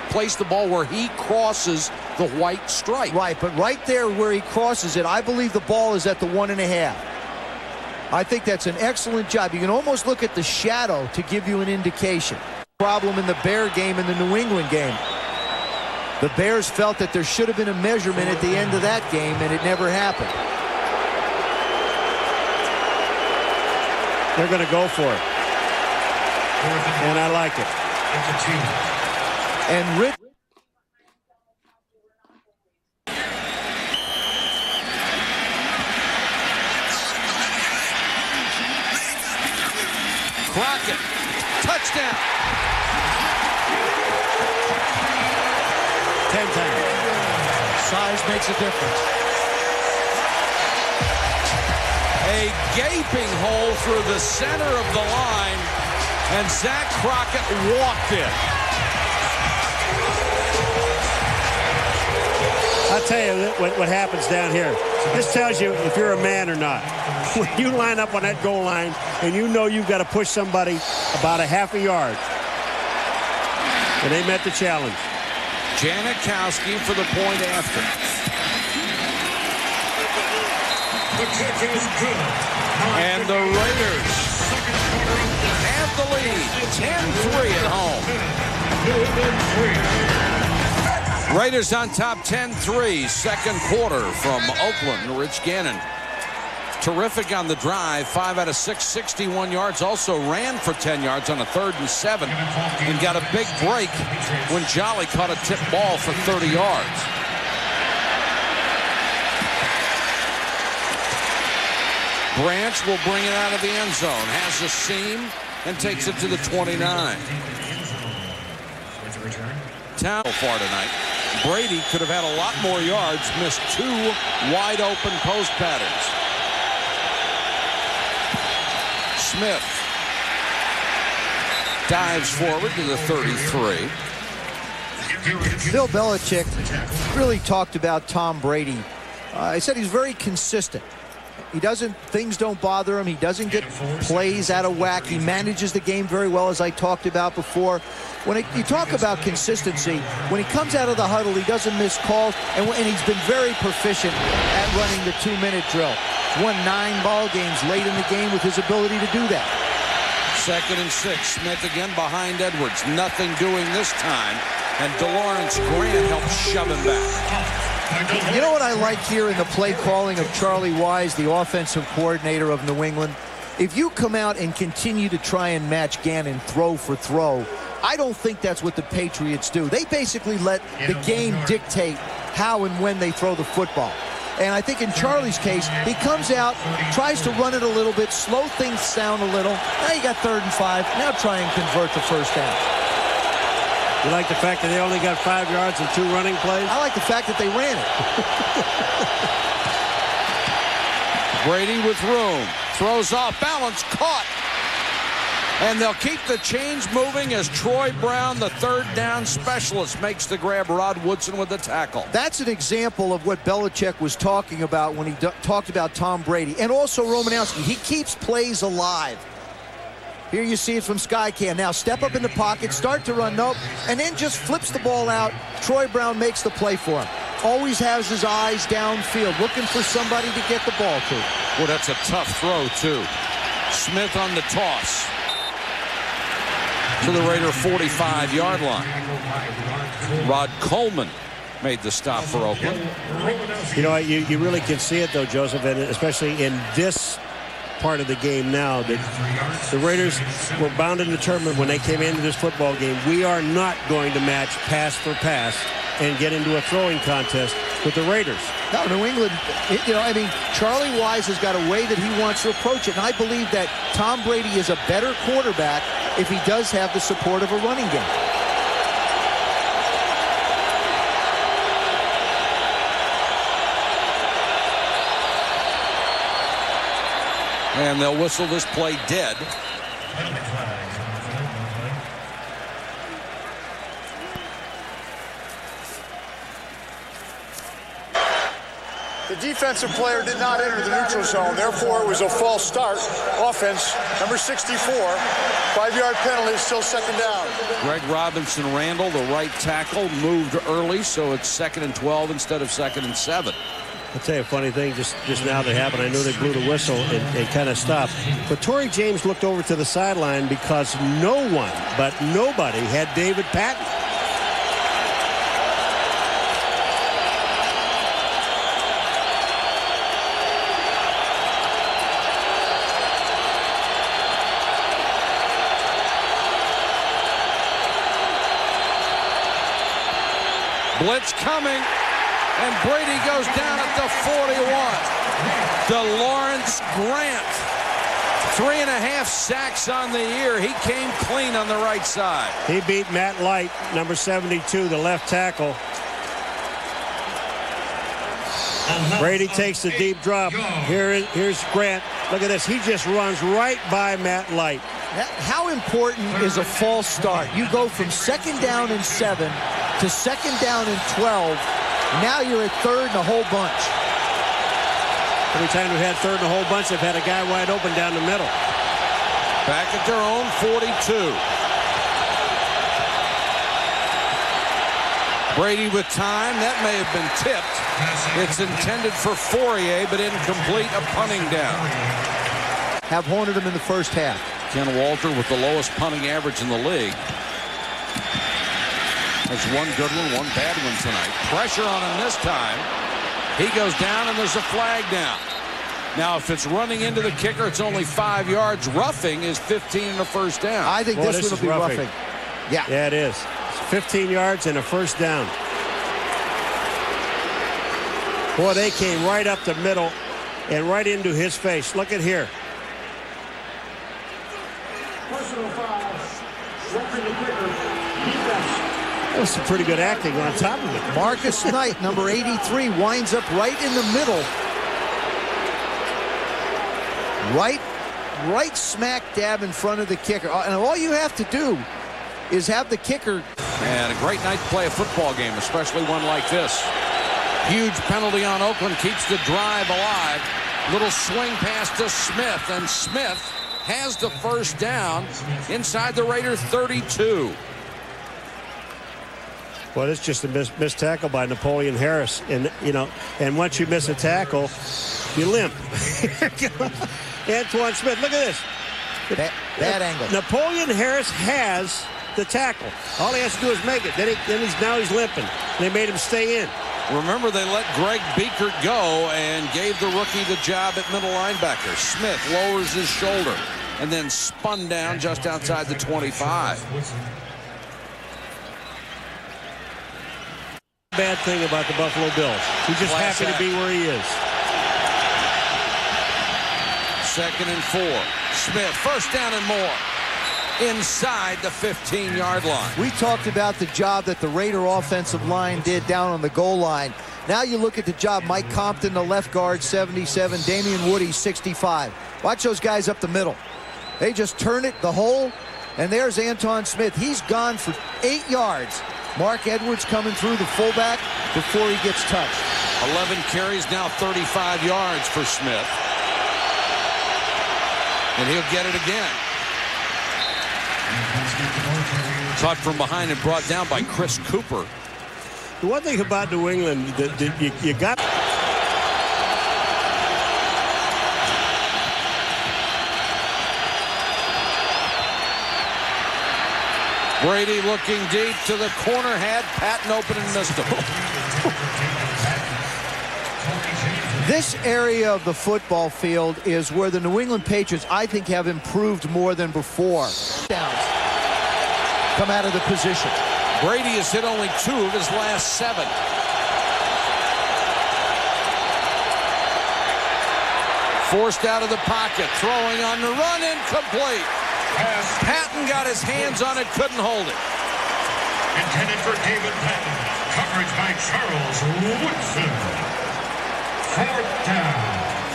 place the ball where he crosses the white stripe. Right, but right there where he crosses it, I believe the ball is at the 1.5. I think that's an excellent job. You can almost look at the shadow to give you an indication. Problem in the Bear game and the New England game. The Bears felt that there should have been a measurement at the end of that game, and it never happened. They're going to go for it. And I like it. And Rich. Crockett, touchdown. 10 times. Size makes a difference. A gaping hole through the center of the line, and Zach Crockett walked in. I'll tell you what happens down here. This tells you if you're a man or not. When you line up on that goal line and you know you've got to push somebody about a half a yard, and they met the challenge. Janikowski for the point after. And the Raiders have the lead, 10-3 at home. Raiders on top 10-3, second quarter from Oakland. Rich Gannon, terrific on the drive, 5 out of 6, 61 yards. Also ran for 10 yards on a 3rd and 7, and got a big break when Jolly caught a tip ball for 30 yards. Branch will bring it out of the end zone, has a seam, and takes it to the 29. Town far tonight. Brady could have had a lot more yards, missed 2 wide open post patterns. Smith dives forward to the 33. Bill Belichick really talked about Tom Brady. He said he's very consistent. Things don't bother him. He doesn't get plays out of whack. He manages the game very well, as I talked about before. When you talk about consistency, when he comes out of the huddle, he doesn't miss calls, and he's been very proficient at running the 2-minute drill. He's won 9 ball games late in the game with his ability to do that. 2nd and 6. Smith again behind Edwards. Nothing doing this time, and DeLawrence Grant helps shove him back. You know what I like here in the play calling of Charlie Wise, the offensive coordinator of New England? If you come out and continue to try and match Gannon throw for throw, I don't think that's what the Patriots do. They basically let the game dictate how and when they throw the football. And I think in Charlie's case, he comes out, tries to run it a little bit, slow things down a little. Now you got 3rd and 5. Now try and convert the first down. You like the fact that they only got 5 yards and 2 running plays? I like the fact that they ran it. Brady with room. Throws off balance. Caught. And they'll keep the chains moving as Troy Brown, the 3rd down specialist, makes the grab. Rod Woodson with the tackle. That's an example of what Belichick was talking about when he talked about Tom Brady. And also Romanowski. He keeps plays alive. Here you see it from Skycam. Now step up in the pocket, start to run, nope, and then just flips the ball out. Troy Brown makes the play for him. always has his eyes downfield, looking for somebody to get the ball to. Well, that's a tough throw, too. Smith on the toss to the Raider 45-yard line. Rod Coleman made the stop for Oakland. You know, you really can see it, though, Joseph, and especially in this part of the game now, that the Raiders were bound and determined when they came into this football game, we are not going to match pass for pass and get into a throwing contest with the Raiders. No, New England, you know, I mean, Charlie Wise has got a way that he wants to approach it, and I believe that Tom Brady is a better quarterback if he does have the support of a running game. And they'll whistle this play dead. The defensive player did not enter the neutral zone. Therefore, it was a false start. Offense, number 64. 5-yard penalty, still second down. Greg Robinson Randall, the right tackle, moved early, so it's 2nd and 12 instead of 2nd and 7. I'll tell you a funny thing just now that happened. I know they blew the whistle and kind of stopped. But Torrey James looked over to the sideline because no one but nobody had David Patton. Blitz coming. And Brady goes down at the 41. DeLawrence Grant. 3.5 sacks on the year. He came clean on the right side. He beat Matt Light, number 72, the left tackle. Brady takes the deep drop. Here's Grant. Look at this. He just runs right by Matt Light. How important is a false start? You go from 2nd down and 7 to 2nd down and 12. Now you're at 3rd and a whole bunch. Every time we've had 3rd and a whole bunch, they've had a guy wide open down the middle. Back at their own 42. Brady with time. That may have been tipped. It's intended for Fourier, but incomplete. A punting down. Have haunted him in the first half. Ken Walter with the lowest punting average in the league. There's one good one, one bad one tonight. Pressure on him this time. He goes down, and there's a flag down. Now, if it's running into the kicker, it's only 5 yards. Roughing is 15 and a first down. I think this will be roughing. Yeah. Yeah, it is. It's 15 yards and a first down. Boy, they came right up the middle and right into his face. Look at here. Personal foul. Roughing the kicker. Defense. That was some pretty good acting on top of it. Marcus Knight, number 83, winds up right in the middle. Right smack dab in front of the kicker. And all you have to do is have the kicker. And a great night to play a football game, especially one like this. Huge penalty on Oakland, keeps the drive alive. Little swing pass to Smith, and Smith has the first down inside the Raiders 32. Well, it's just a missed tackle by Napoleon Harris. And, you know, and once you miss a tackle, you limp. Antoine Smith, look at this. Bad angle. Napoleon Harris has the tackle. All he has to do is make it. Now he's limping. They made him stay in. Remember, they let Greg Biekert go and gave the rookie the job at middle linebacker. Smith lowers his shoulder and then spun down just outside the 25. Bad thing about the Buffalo Bills. He's just happy to be where he is. 2nd and 4. Smith, first down and more. Inside the 15-yard line. We talked about the job that the Raider offensive line did down on the goal line. Now you look at the job. Mike Compton, the left guard, 77. Damian Woody, 65. Watch those guys up the middle. They just turn it, the hole, and there's Antoine Smith. He's gone for 8 yards. Mark Edwards coming through the fullback before he gets touched. 11 carries, now 35 yards for Smith. And he'll get it again. Caught from behind and brought down by Chris Cooper. The one thing about New England, you got... Brady looking deep to the corner, had Patton open and missed him. This area of the football field is where the New England Patriots, I think, have improved more than before. Downs come out of the position. Brady has hit only 2 of his last 7. Forced out of the pocket, throwing on the run, incomplete. Patton got his hands on it, couldn't hold it. Intended for David Patton. Coverage by Charles Woodson. 4th down.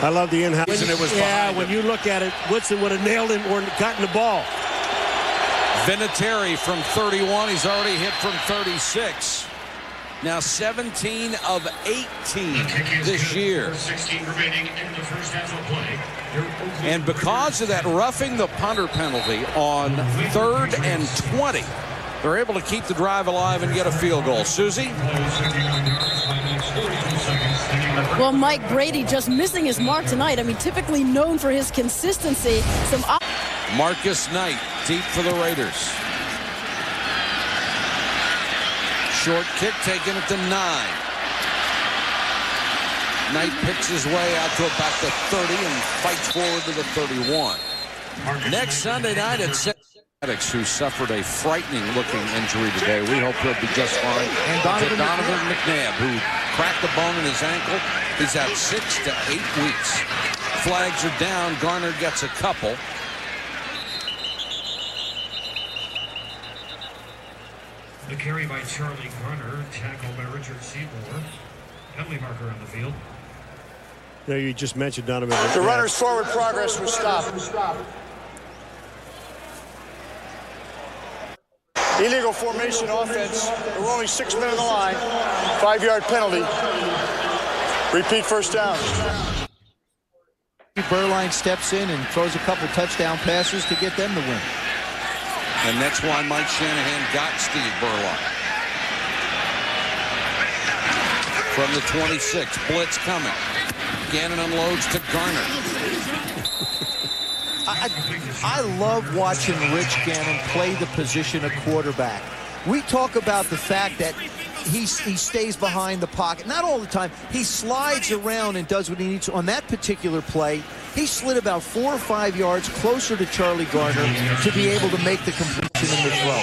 I love the in-house. Yeah, when you look at it, Woodson would have nailed him or gotten the ball. Vinatieri from 31. He's already hit from 36. Now 17 of 18 this year. 16 remaining in the first half of play. And because of that roughing the punter penalty on 3rd and 20, they're able to keep the drive alive and get a field goal. Susie? Well, Mike, Brady just missing his mark tonight. I mean, typically known for his consistency. Marcus Knight deep for the Raiders. Short kick taken at the 9. Knight picks his way out to about the 30 and fights forward to the 31. Next Sunday night at 6. Who suffered a frightening-looking injury today. We hope he'll be just fine. And Donovan McNabb, who cracked the bone in his ankle, he's out 6 to 8 weeks. Flags are down. Garner gets a couple. The carry by Charlie Garner, tackled by Richard Seymour. Penalty marker on the field. No, you just mentioned Donovan. The runner's forward progress was stopped. Illegal formation offense. There were only 6 men on the line. 5-yard penalty. Repeat first down. Berline steps in and throws a couple touchdown passes to get them the win. And that's why Mike Shanahan got Steve Berline. From the 26, blitz coming. Gannon unloads to Garner. I love watching Rich Gannon play the position of quarterback. We talk about the fact that he stays behind the pocket. Not all the time. He slides around and does what he needs to. On that particular play, he slid about 4 or 5 yards closer to Charlie Garner to be able to make the completion in the throw.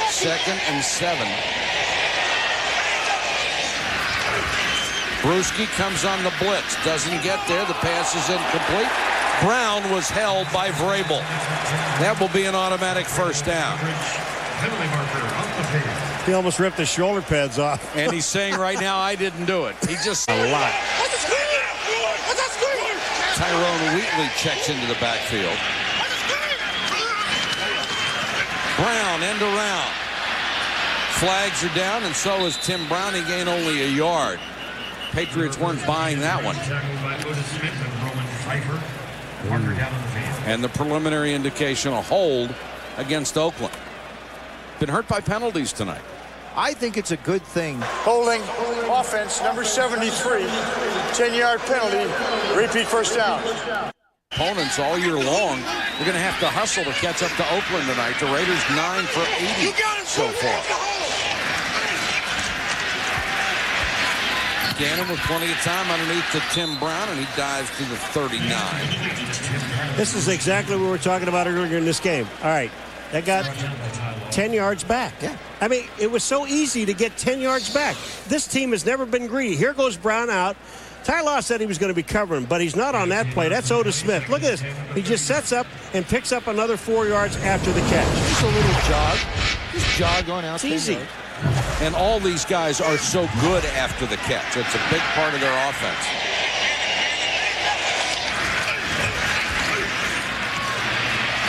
2nd and 7. Brewski comes on the blitz. Doesn't get there. The pass is incomplete. Brown was held by Vrabel. That will be an automatic first down. He almost ripped his shoulder pads off. And he's saying right now, I didn't do it. He just... A lot. Tyrone Wheatley checks into the backfield. Brown end around. Flags are down, and so is Tim Brown. He gained only a yard. Patriots weren't buying that one. And the preliminary indication, a hold against Oakland. Been hurt by penalties tonight. I think it's a good thing. Holding offense, number 73. 10-yard penalty. Repeat first down. Opponents all year long, they're going to have to hustle to catch up to Oakland tonight. The Raiders 9 for 80 so far. Gannon with plenty of time underneath to Tim Brown, and he dives to the 39. This is exactly what we were talking about earlier in this game. All right, that got 10 yards back. Yeah. I mean, it was so easy to get 10 yards back. This team has never been greedy. Here goes Brown out. Ty Law said he was going to be covering, but he's not on that play. That's Otis Smith. Look at this. He just sets up and picks up another 4 yards after the catch. Just a little jog. Just jog on out. It's easy. And all these guys are so good after the catch. It's a big part of their offense.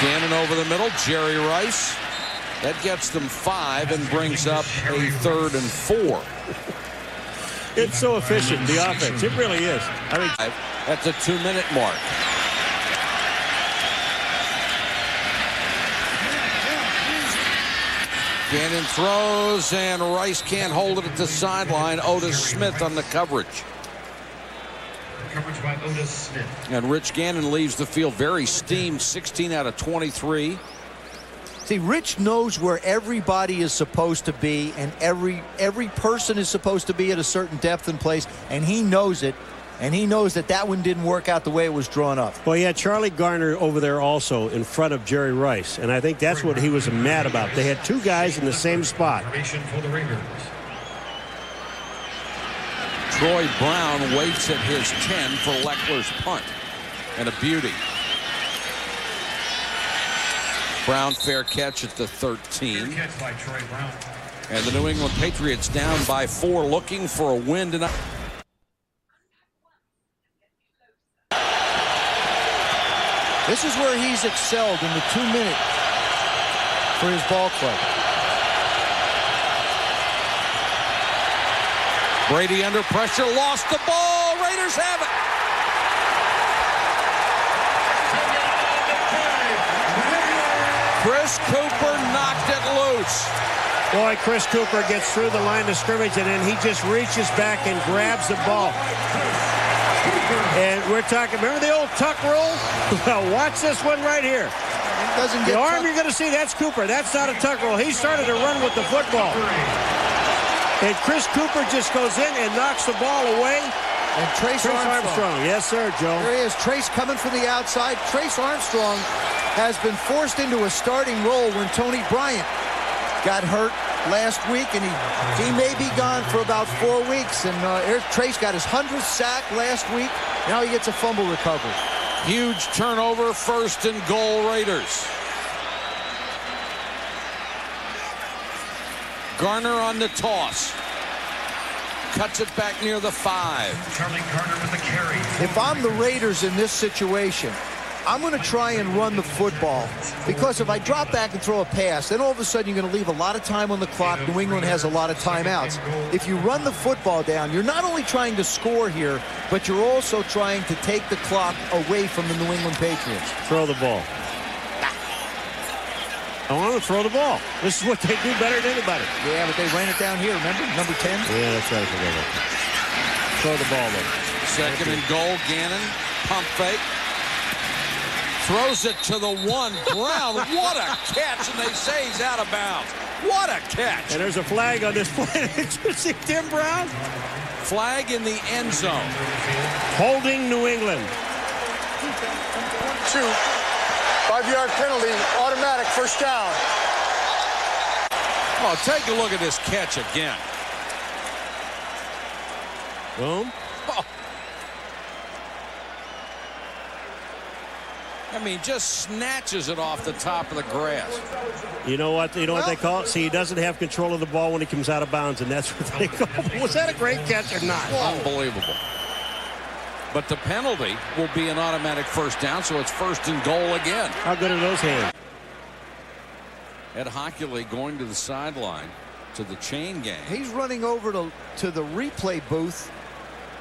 Gannon over the middle. Jerry Rice. That gets them 5 and brings up a 3rd and 4. It's so efficient, the offense. It really is. I mean, at the 2-minute mark. Gannon throws, and Rice can't hold it at the sideline. Otis Smith on the coverage. Coverage by Otis Smith. And Rich Gannon leaves the field very steamed, 16 out of 23. See, Rich knows where everybody is supposed to be, and every person is supposed to be at a certain depth and place, and he knows it. And he knows that that one didn't work out the way it was drawn up. Well, he had Charlie Garner over there also in front of Jerry Rice, and I think that's what he was mad about. They had two guys in the same spot. Formation for the Raiders. Troy Brown waits at his 10 for Leckler's punt. And a beauty. Brown fair catch at the 13. Fair catch by Troy Brown. And the New England Patriots down by 4, looking for a win tonight. This is where he's excelled in the 2-minute for his ball club. Brady under pressure, lost the ball. Raiders have it. Chris Cooper knocked it loose. Boy, Chris Cooper gets through the line of scrimmage, and then he just reaches back and grabs the ball. And we're talking, remember the old tuck rule? Well, watch this one right here. Doesn't the get arm you're going to see, that's Cooper. That's not a tuck rule. He started to run with the football. And Chris Cooper just goes in and knocks the ball away. And Trace Armstrong. Yes, sir, Joe. There he is. Trace coming from the outside. Trace Armstrong has been forced into a starting role when Tony Bryant got hurt last week, and he may be gone for about 4 weeks. And Trace got his 100th sack last week. Now he gets a fumble recovery. Huge turnover, 1st and goal, Raiders. Garner on the toss. Cuts it back near the 5. Charlie Garner with the carry. If I'm the Raiders in this situation, I'm going to try and run the football, because if I drop back and throw a pass, then all of a sudden you're going to leave a lot of time on the clock. New England has a lot of timeouts. If you run the football down, you're not only trying to score here, but you're also trying to take the clock away from the New England Patriots. Throw the ball. I want to throw the ball. This is what they do better than anybody. Yeah, but they ran it down here, remember? Number 10? Yeah, that's right. Throw the ball, though. 2nd and goal, Gannon. Pump fake. Throws it to the 1. Brown, what a catch, and they say he's out of bounds. What a catch. And there's a flag on this play. Did you see Tim Brown? Flag in the end zone. Holding New England. 2. 5-yard penalty, automatic first down. Oh, take a look at this catch again. Boom. Oh. I mean, just snatches it off the top of the grass. You know what? You know what they call it? See, he doesn't have control of the ball when he comes out of bounds, and that's what they call it. Was that a great catch or not? Unbelievable. But the penalty will be an automatic first down, so it's 1st and goal again. How good are those hands? Ed Hockley going to the sideline to the chain gang. He's running over to the replay booth.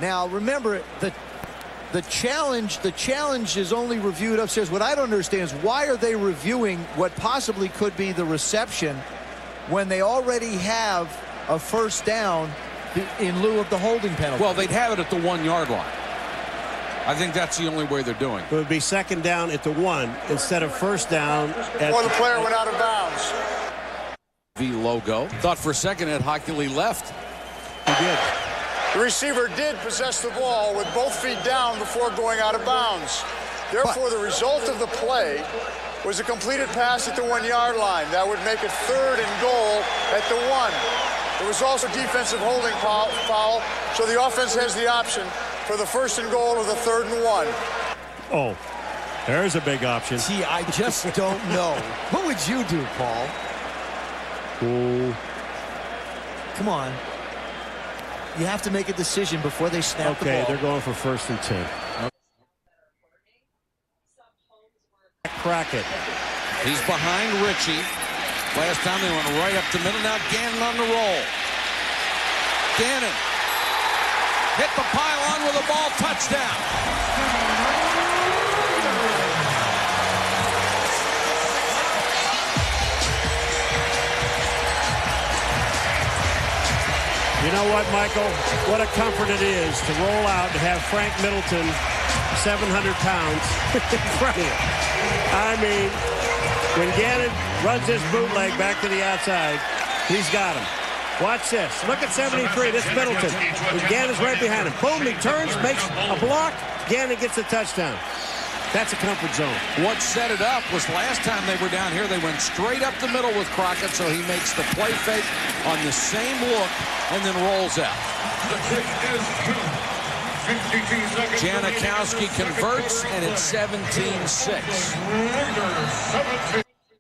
Now, remember, the challenge is only reviewed upstairs. What I don't understand is, why are they reviewing what possibly could be the reception when they already have a first down in lieu of the holding penalty? Well, they'd have it at the 1-yard line. I think that's the only way they're doing it. It would be 2nd down at the 1 instead of 1st down. Before the player went out of bounds. V logo. Thought for a second Ed Hockley left. He did. The receiver did possess the ball with both feet down before going out of bounds. Therefore, the result of the play was a completed pass at the 1-yard line. That would make it 3rd and goal at the 1. There was also defensive holding foul, so the offense has the option for the 1st and goal or the 3rd and 1. Oh, there's a big option. See, I just don't know. What would you do, Paul? Ooh. Come on. You have to make a decision before they snap the ball. Okay, they're going for 1st and 10. Crockett. He's behind Richie. Last time they went right up the middle. Now Gannon on the roll. Gannon hit the pylon with a ball, touchdown. know what, Michael? What a comfort it is to roll out and have Frank Middleton, 700 pounds, in front of you. I mean, when Gannon runs this bootleg back to the outside, he's got him. Watch this. Look at 73. This Middleton. And Gannon's right behind him. Boom, he turns, makes a block. Gannon gets a touchdown. That's a comfort zone. What set it up was last time they were down here, they went straight up the middle with Crockett, so he makes the play fake on the same look and then rolls out. Janikowski converts, and it's 17-6.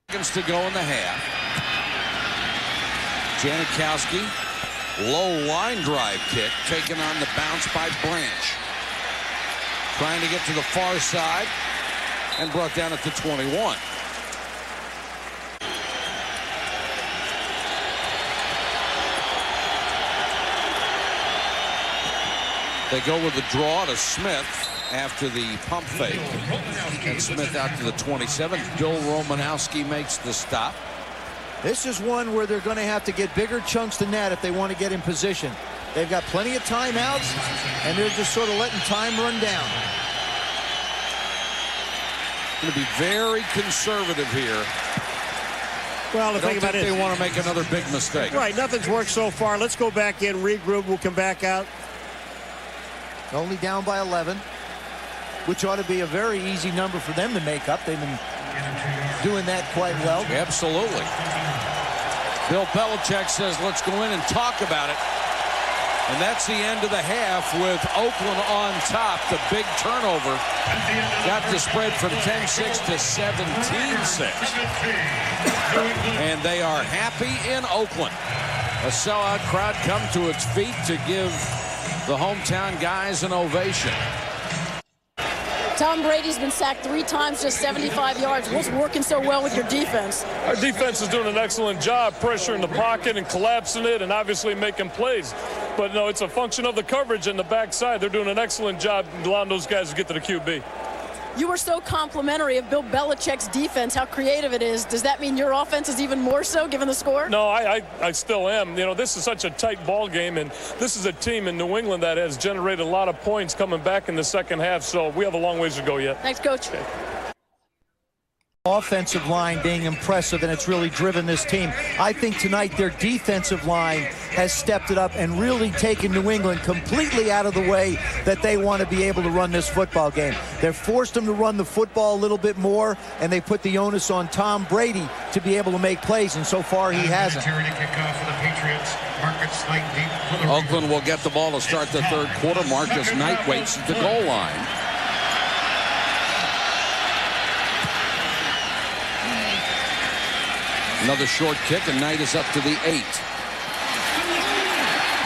Seconds to go in the half. Janikowski, low line drive kick, taken on the bounce by Branch. Trying to get to the far side and brought down at the 21. They go with the draw to Smith after the pump fake. And Smith out to the 27. Bill Romanowski makes the stop. This is one where they're going to have to get bigger chunks than that if they want to get in position. They've got plenty of timeouts, and they're just sort of letting time run down. Going to be very conservative here. Well, the thing about it, they want to make another big mistake. Right, nothing's worked so far. Let's go back in, regroup. We'll come back out. Only down by 11, which ought to be a very easy number for them to make up. They've been doing that quite well. Absolutely. Bill Belichick says, let's go in and talk about it. And that's the end of the half with Oakland on top. The big turnover got the spread from 10-6 to 17-6. And they are happy in Oakland. A sellout crowd come to its feet to give the hometown guys an ovation. Tom Brady's been sacked 3 times, just 75 yards. What's working so well with your defense? Our defense is doing an excellent job pressuring the pocket and collapsing it and obviously making plays. But no, it's a function of the coverage in the backside. They're doing an excellent job allowing those guys to get to the QB. You were so complimentary of Bill Belichick's defense, how creative it is. Does that mean your offense is even more so, given the score? No, I still am. You know, this is such a tight ball game, and this is a team in New England that has generated a lot of points coming back in the second half, so we have a long ways to go yet. Thanks, Coach. Okay. Offensive line being impressive, and it's really driven this team. I think tonight their defensive line has stepped it up and really taken New England completely out of the way that they want to be able to run this football game. They've forced them to run the football a little bit more, and they put the onus on Tom Brady to be able to make plays, and so far he hasn't. Oakland will get the ball to start the third quarter. Marcus Knight waits at the goal line. Another short kick, and Knight is up to the 8.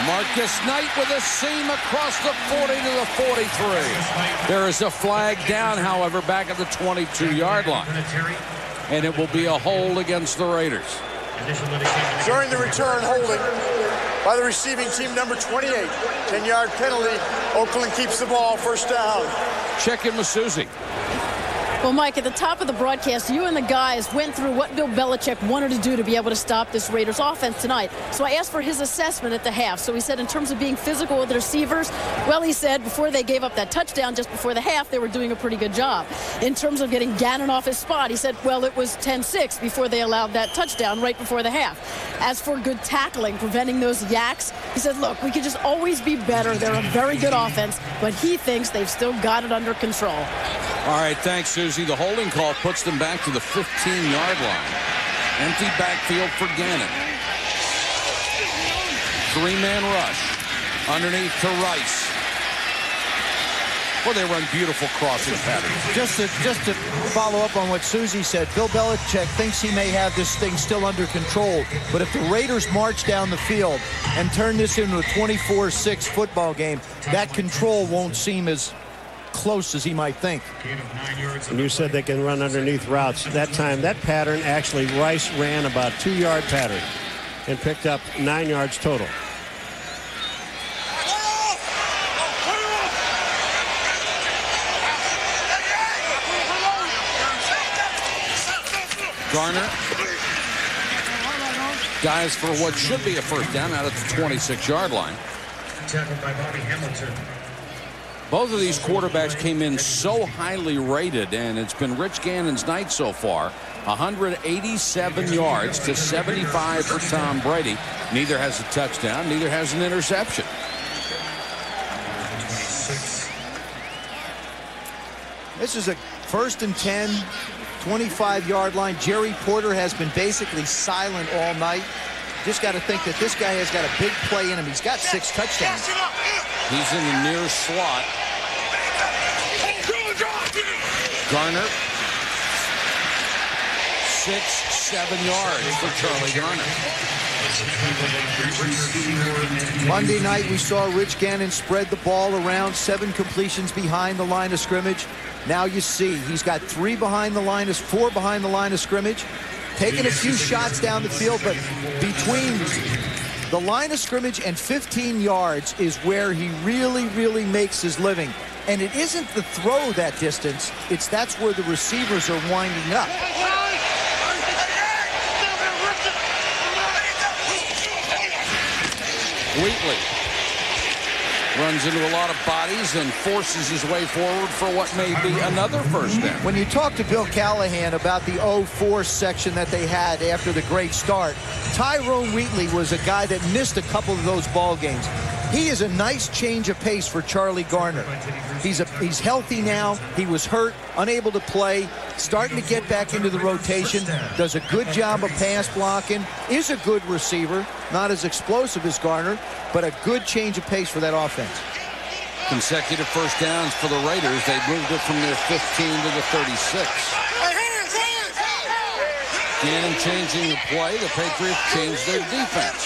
Marcus Knight with a seam across the 40 to the 43. There is a flag down, however, back at the 22-yard line. And it will be a hold against the Raiders. During the return, holding by the receiving team, number 28. 10-yard penalty. Oakland keeps the ball, first down. Check in with Susie. Well, Mike, at the top of the broadcast, you and the guys went through what Bill Belichick wanted to do to be able to stop this Raiders offense tonight. So I asked for his assessment at the half. So he said in terms of being physical with the receivers, well, he said before they gave up that touchdown just before the half, they were doing a pretty good job. In terms of getting Gannon off his spot, he said, well, it was 10-6 before they allowed that touchdown right before the half. As for good tackling, preventing those yaks, he said, look, we could just always be better. They're a very good offense, but he thinks they've still got it under control. All right, thanks, Susie. The holding call puts them back to the 15-yard line. Empty backfield for Gannon. 3-man rush. Underneath to Rice. Well, they run beautiful crossing patterns. Just to follow up on what Susie said, Bill Belichick thinks he may have this thing still under control, but if the Raiders march down the field and turn this into a 24-6 football game, that control won't seem as close as he might think. And you said they can run underneath routes. That time, that pattern, actually, Rice ran about 2-yard pattern and picked up 9 yards total. Garner Dives for what should be a first down out at the 26-yard line. Tackled by Bobby Hamilton. Both of these quarterbacks came in so highly rated, and it's been Rich Gannon's night so far. 187 yards to 75 for Tom Brady. Neither has a touchdown, neither has an interception. This is a 1st and 10, 25-yard line. Jerry Porter has been basically silent all night. Just got to think that this guy has got a big play in him. He's got 6 touchdowns. He's in the near slot. Garner. 6-7 yards for Charlie Garner. Monday night, we saw Rich Gannon spread the ball around, 7 completions behind the line of scrimmage. Now you see he's got 4 behind the line of scrimmage, taking a few shots down the field, but between the line of scrimmage and 15 yards is where he really makes his living. And it isn't the throw that distance, that's where the receivers are winding up. Wheatley runs into a lot of bodies and forces his way forward for what may be another first down. When you talk to Bill Callahan about the 0-4 section that they had after the great start, Tyrone Wheatley was a guy that missed a couple of those ball games. He is a nice change of pace for Charlie Garner. He's healthy now. He was hurt, unable to play, starting to get back into the rotation, does a good job of pass blocking, is a good receiver, not as explosive as Garner, but a good change of pace for that offense. Consecutive first downs for the Raiders. They moved it from their 15 to the 36. Gannon changing the play. The Patriots changed their defense.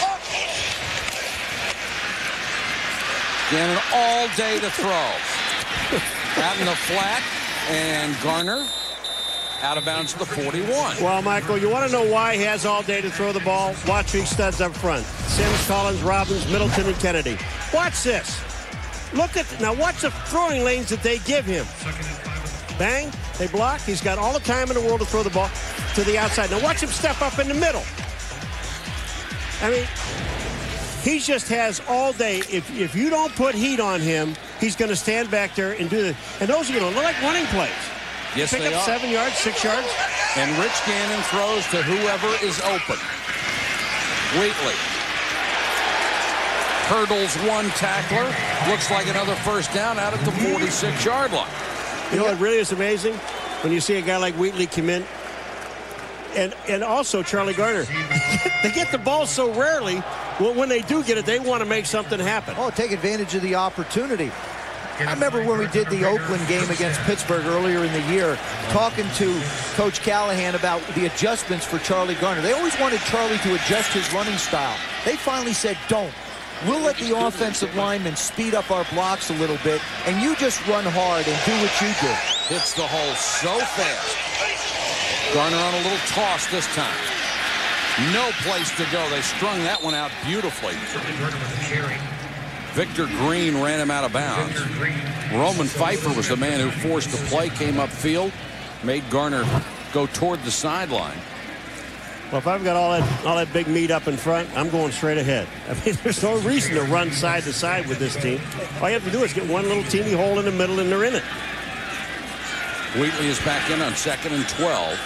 Gannon all day to throw. Out in the flat, and Garner out of bounds to the 41. Well, Michael, you want to know why he has all day to throw the ball? Watch these studs up front. Sims, Collins, Robbins, Middleton, and Kennedy. Watch this. Now watch the throwing lanes that they give him. Bang, they block. He's got all the time in the world to throw the ball to the outside. Now watch him step up in the middle. I mean, he just has all day. If you don't put heat on him, he's going to stand back there and do the. And those are going to look like running plays. Yes, pick they up are. 7 yards, 6 yards. And Rich Gannon throws to whoever is open. Wheatley hurdles one tackler. Looks like another first down out at the 46-yard line. You know what really is amazing? When you see a guy like Wheatley come in, and also Charlie Garner. They get the ball so rarely. Well, when they do get it, they want to make something happen. Oh, take advantage of the opportunity. I remember when we did the Oakland game against Pittsburgh earlier in the year, talking to Coach Callahan about the adjustments for Charlie Garner. They always wanted Charlie to adjust his running style. They finally said, don't. We'll let the offensive linemen speed up our blocks a little bit, and you just run hard and do what you do. Hits the hole so fast. Garner on a little toss this time. No place to go. They strung that one out beautifully. Victor Green ran him out of bounds. Roman Pfeiffer was the man who forced the play, came upfield, made Garner go toward the sideline. Well, if I've got all that big meat up in front, I'm going straight ahead. I mean, there's no reason to run side to side with this team. All you have to do is get one little teeny hole in the middle, and they're in it. Wheatley is back in on 2nd and 12.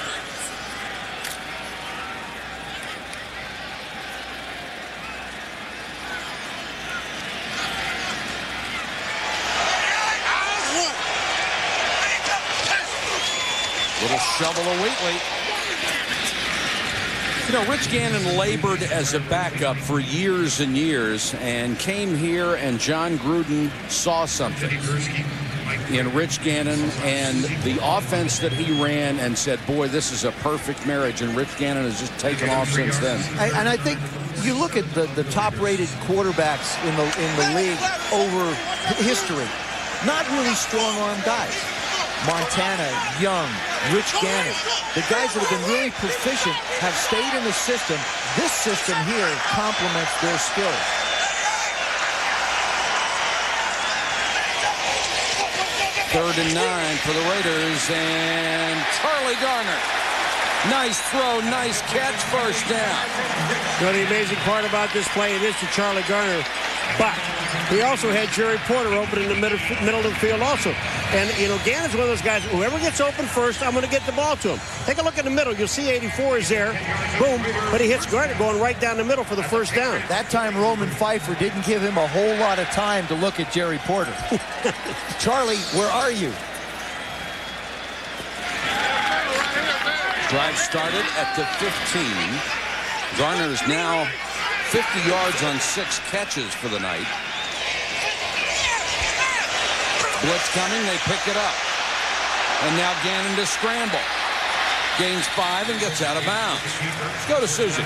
Little shovel of Wheatley. You know, Rich Gannon labored as a backup for years and years and came here, and John Gruden saw something in Rich Gannon and the offense that he ran and said, boy, this is a perfect marriage, and Rich Gannon has just taken off since then. And I think you look at the top-rated quarterbacks in the league over history, not really strong-arm guys. Montana, Young, Rich Gannon. The guys that have been really proficient have stayed in the system. This system here complements their skills. Third and 9 for the Raiders, and Charlie Garner Nice throw, nice catch, first down. You know, the amazing part about this play, it is to Charlie Garner, but he also had Jerry Porter open in the middle of the field also. And, you know, Gannon's one of those guys, whoever gets open first, I'm going to get the ball to him. Take a look in the middle. You'll see 84 is there. Boom. But he hits Garner going right down the middle for the first down. That time, Roman Pfeiffer didn't give him a whole lot of time to look at Jerry Porter. Charlie, where are you? Drive started at the 15. Garner is now 50 yards on 6 catches for the night. Blitz coming, they pick it up. And now Gannon to scramble. Gains 5 and gets out of bounds. Let's go to Susie.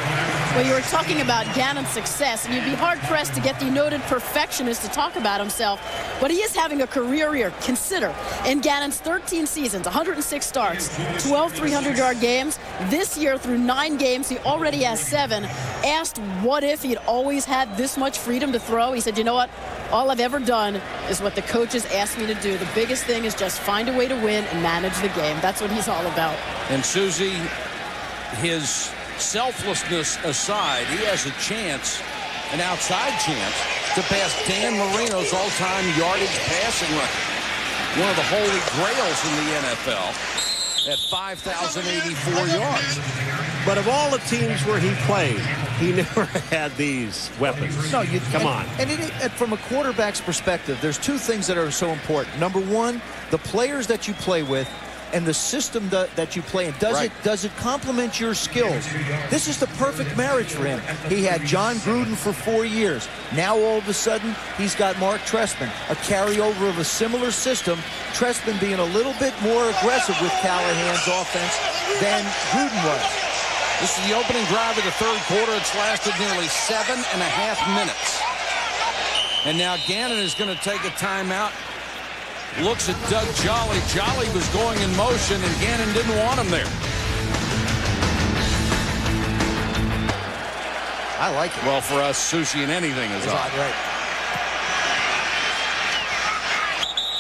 Well, you were talking about Gannon's success, and you'd be hard-pressed to get the noted perfectionist to talk about himself, but he is having a career year. Consider, in Gannon's 13 seasons, 106 starts, 12 300-yard games. This year, through 9 games, he already has 7. Asked what if he'd always had this much freedom to throw, he said, you know what? All I've ever done is what the coaches asked me to do. The biggest thing is just find a way to win and manage the game. That's what he's all about. And Susie, his selflessness aside, he has a chance, an outside chance, to pass Dan Marino's all-time yardage passing record. One of the holy grails in the NFL at 5,084 yards. But of all the teams where he played, he never had these weapons. No, come on. And from a quarterback's perspective, there's 2 things that are so important. Number one, the players that you play with and the system that you play in. Does it complement your skills? This is the perfect marriage for him. He had John Gruden for 4 years. Now all of a sudden, he's got Mark Trestman, a carryover of a similar system. Trestman being a little bit more aggressive with Callahan's offense than Gruden was. This is the opening drive of the 3rd quarter. It's lasted nearly 7.5 minutes. And now Gannon is going to take a timeout. Looks at Doug Jolly. Jolly was going in motion, and Gannon didn't want him there. I like it. Well, for us, sushi and anything is on. Right.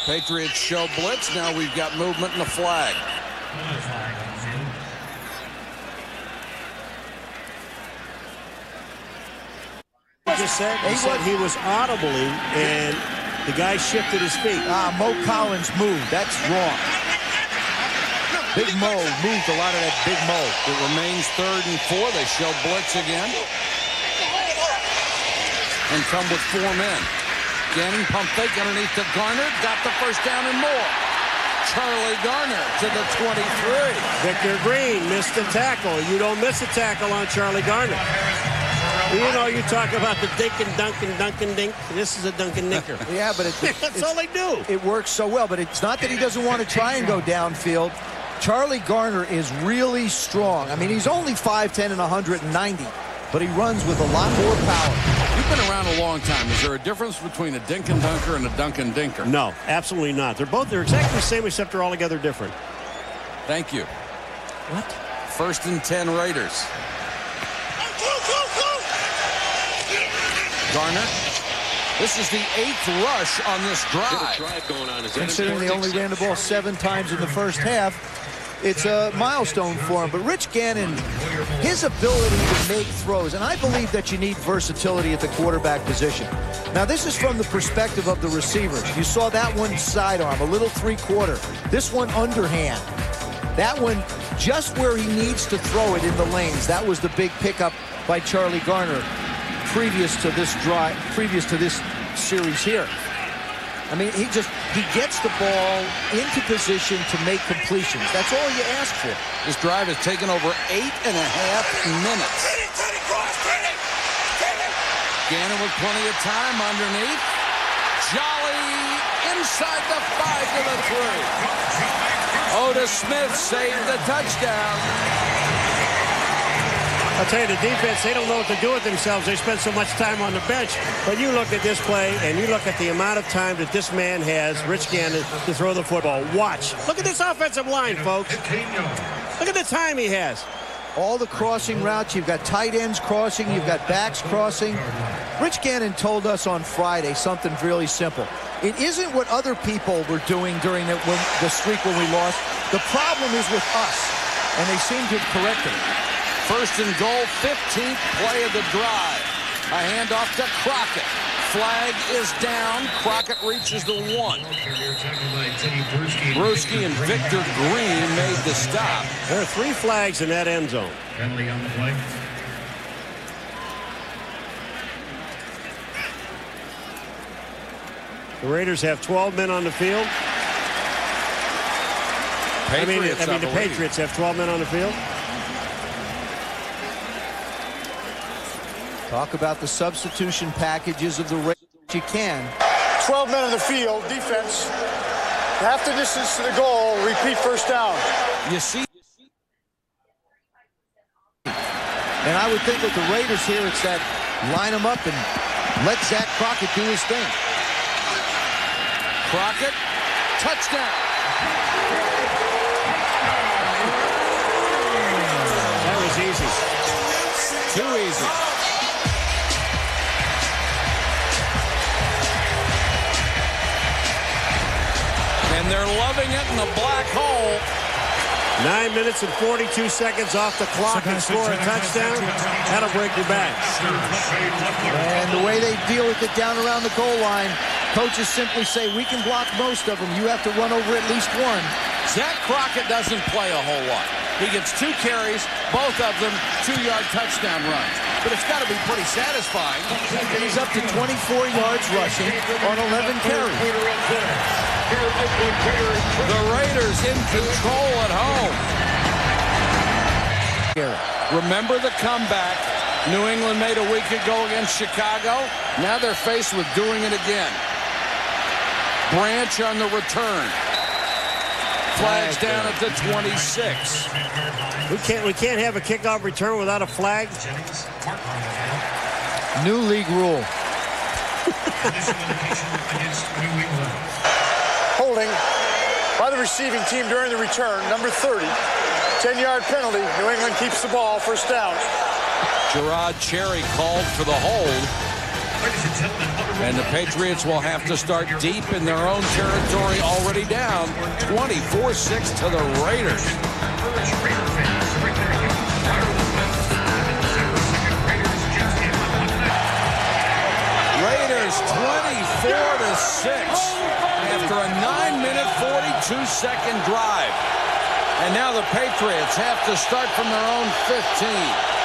Patriots show blitz. Now we've got movement and a flag. He said he was audibly, and the guy shifted his feet. Mo Collins moved. That's wrong. Big Mo moved a lot of that Big Mo. It remains 3rd and 4. They show blitz again. And come with 4 men. Gannon pump fake underneath to Garner. Got the first down and more. Charlie Garner to the 23. Victor Green missed the tackle. You don't miss a tackle on Charlie Garner. You know, you talk about the dink and dunk and dunk and dink. This is a dunk and dinker. Yeah, but that's all they do. It works so well, but it's not that he doesn't want to try and go downfield. Charlie Garner is really strong. I mean, he's only 5'10" and 190, but he runs with a lot more power. You've been around a long time. Is there a difference between a dink and dunker and a dunk and dinker? No, absolutely not. They're exactly the same, except they're altogether different. Thank you. What? 1st and 10 Raiders. Garner. This is the 8th rush on this drive. Considering they only ran the ball 7 times in the first half, it's a milestone for him. But Rich Gannon, his ability to make throws, and I believe that you need versatility at the quarterback position. Now, this is from the perspective of the receivers. You saw that one sidearm, a little 3-quarter. This one underhand. That one just where he needs to throw it in the lanes. That was the big pickup by Charlie Garner previous to this series here. I mean, he gets the ball into position to make completions. That's all you ask for. This drive has taken over 8.5 minutes. Gannon with plenty of time underneath. Jolly inside the 5 to the 3. Otis Smith saved the touchdown. I'll tell you, the defense, they don't know what to do with themselves. They spend so much time on the bench. But you look at this play, and you look at the amount of time that this man has, Rich Gannon, to throw the football. Watch. Look at this offensive line, folks. Look at the time he has. All the crossing routes. You've got tight ends crossing. You've got backs crossing. Rich Gannon told us on Friday something really simple. It isn't what other people were doing during the streak when we lost. The problem is with us. and they seem to have corrected it. First and goal, 15th play of the drive. A handoff to Crockett. Flag is down. Crockett reaches the 1. Brewski and Victor Green made the stop. There are 3 flags in that end zone. Penalty on the play. The Raiders have 12 men on the field. I mean, the Patriots have 12 men on the field. Talk about the substitution packages of the Raiders. You can. 12 men on the field, defense. Half the distance to the goal, repeat first down. You see. And I would think with the Raiders here, it's that line them up and let Zach Crockett do his thing. Crockett, touchdown. That was easy. Too easy. And they're loving it in the black hole. 9 minutes and 42 seconds off the clock and score a touchdown. That'll break your back. And the way they deal with it down around the goal line, coaches simply say, we can block most of them. You have to run over at least one. Zach Crockett doesn't play a whole lot. He gets 2 carries, both of them 2-yard touchdown runs. But it's got to be pretty satisfying. He's up to 24 yards rushing on 11 carries. The Raiders in control at home. Remember the comeback New England made a week ago against Chicago? Now they're faced with doing it again. Branch on the return. Flags down at the 26. We can't have a kickoff return without a flag. New league rule. Holding by the receiving team during the return, number 30. 10-yard penalty. New England keeps the ball, first down. Gerard Cherry called for the hold. And the Patriots will have to start deep in their own territory, already down 24-6 to the Raiders. Raiders 24-6 after a 9-minute, 42-second drive. And now the Patriots have to start from their own 15.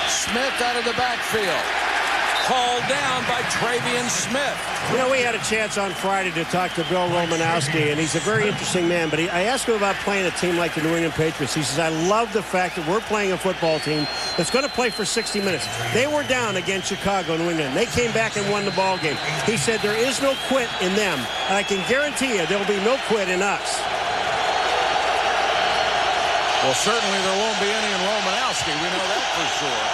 Smith out of the backfield. Called down by Travion Smith. You know, we had a chance on Friday to talk to Bill Romanowski, and he's a very interesting man. But I asked him about playing a team like the New England Patriots. He says, I love the fact that we're playing a football team that's going to play for 60 minutes. They were down against Chicago, New England. They came back and won the ball game. He said there is no quit in them, and I can guarantee you there will be no quit in us. Well, certainly there won't be any in Romanowski. We know that for sure.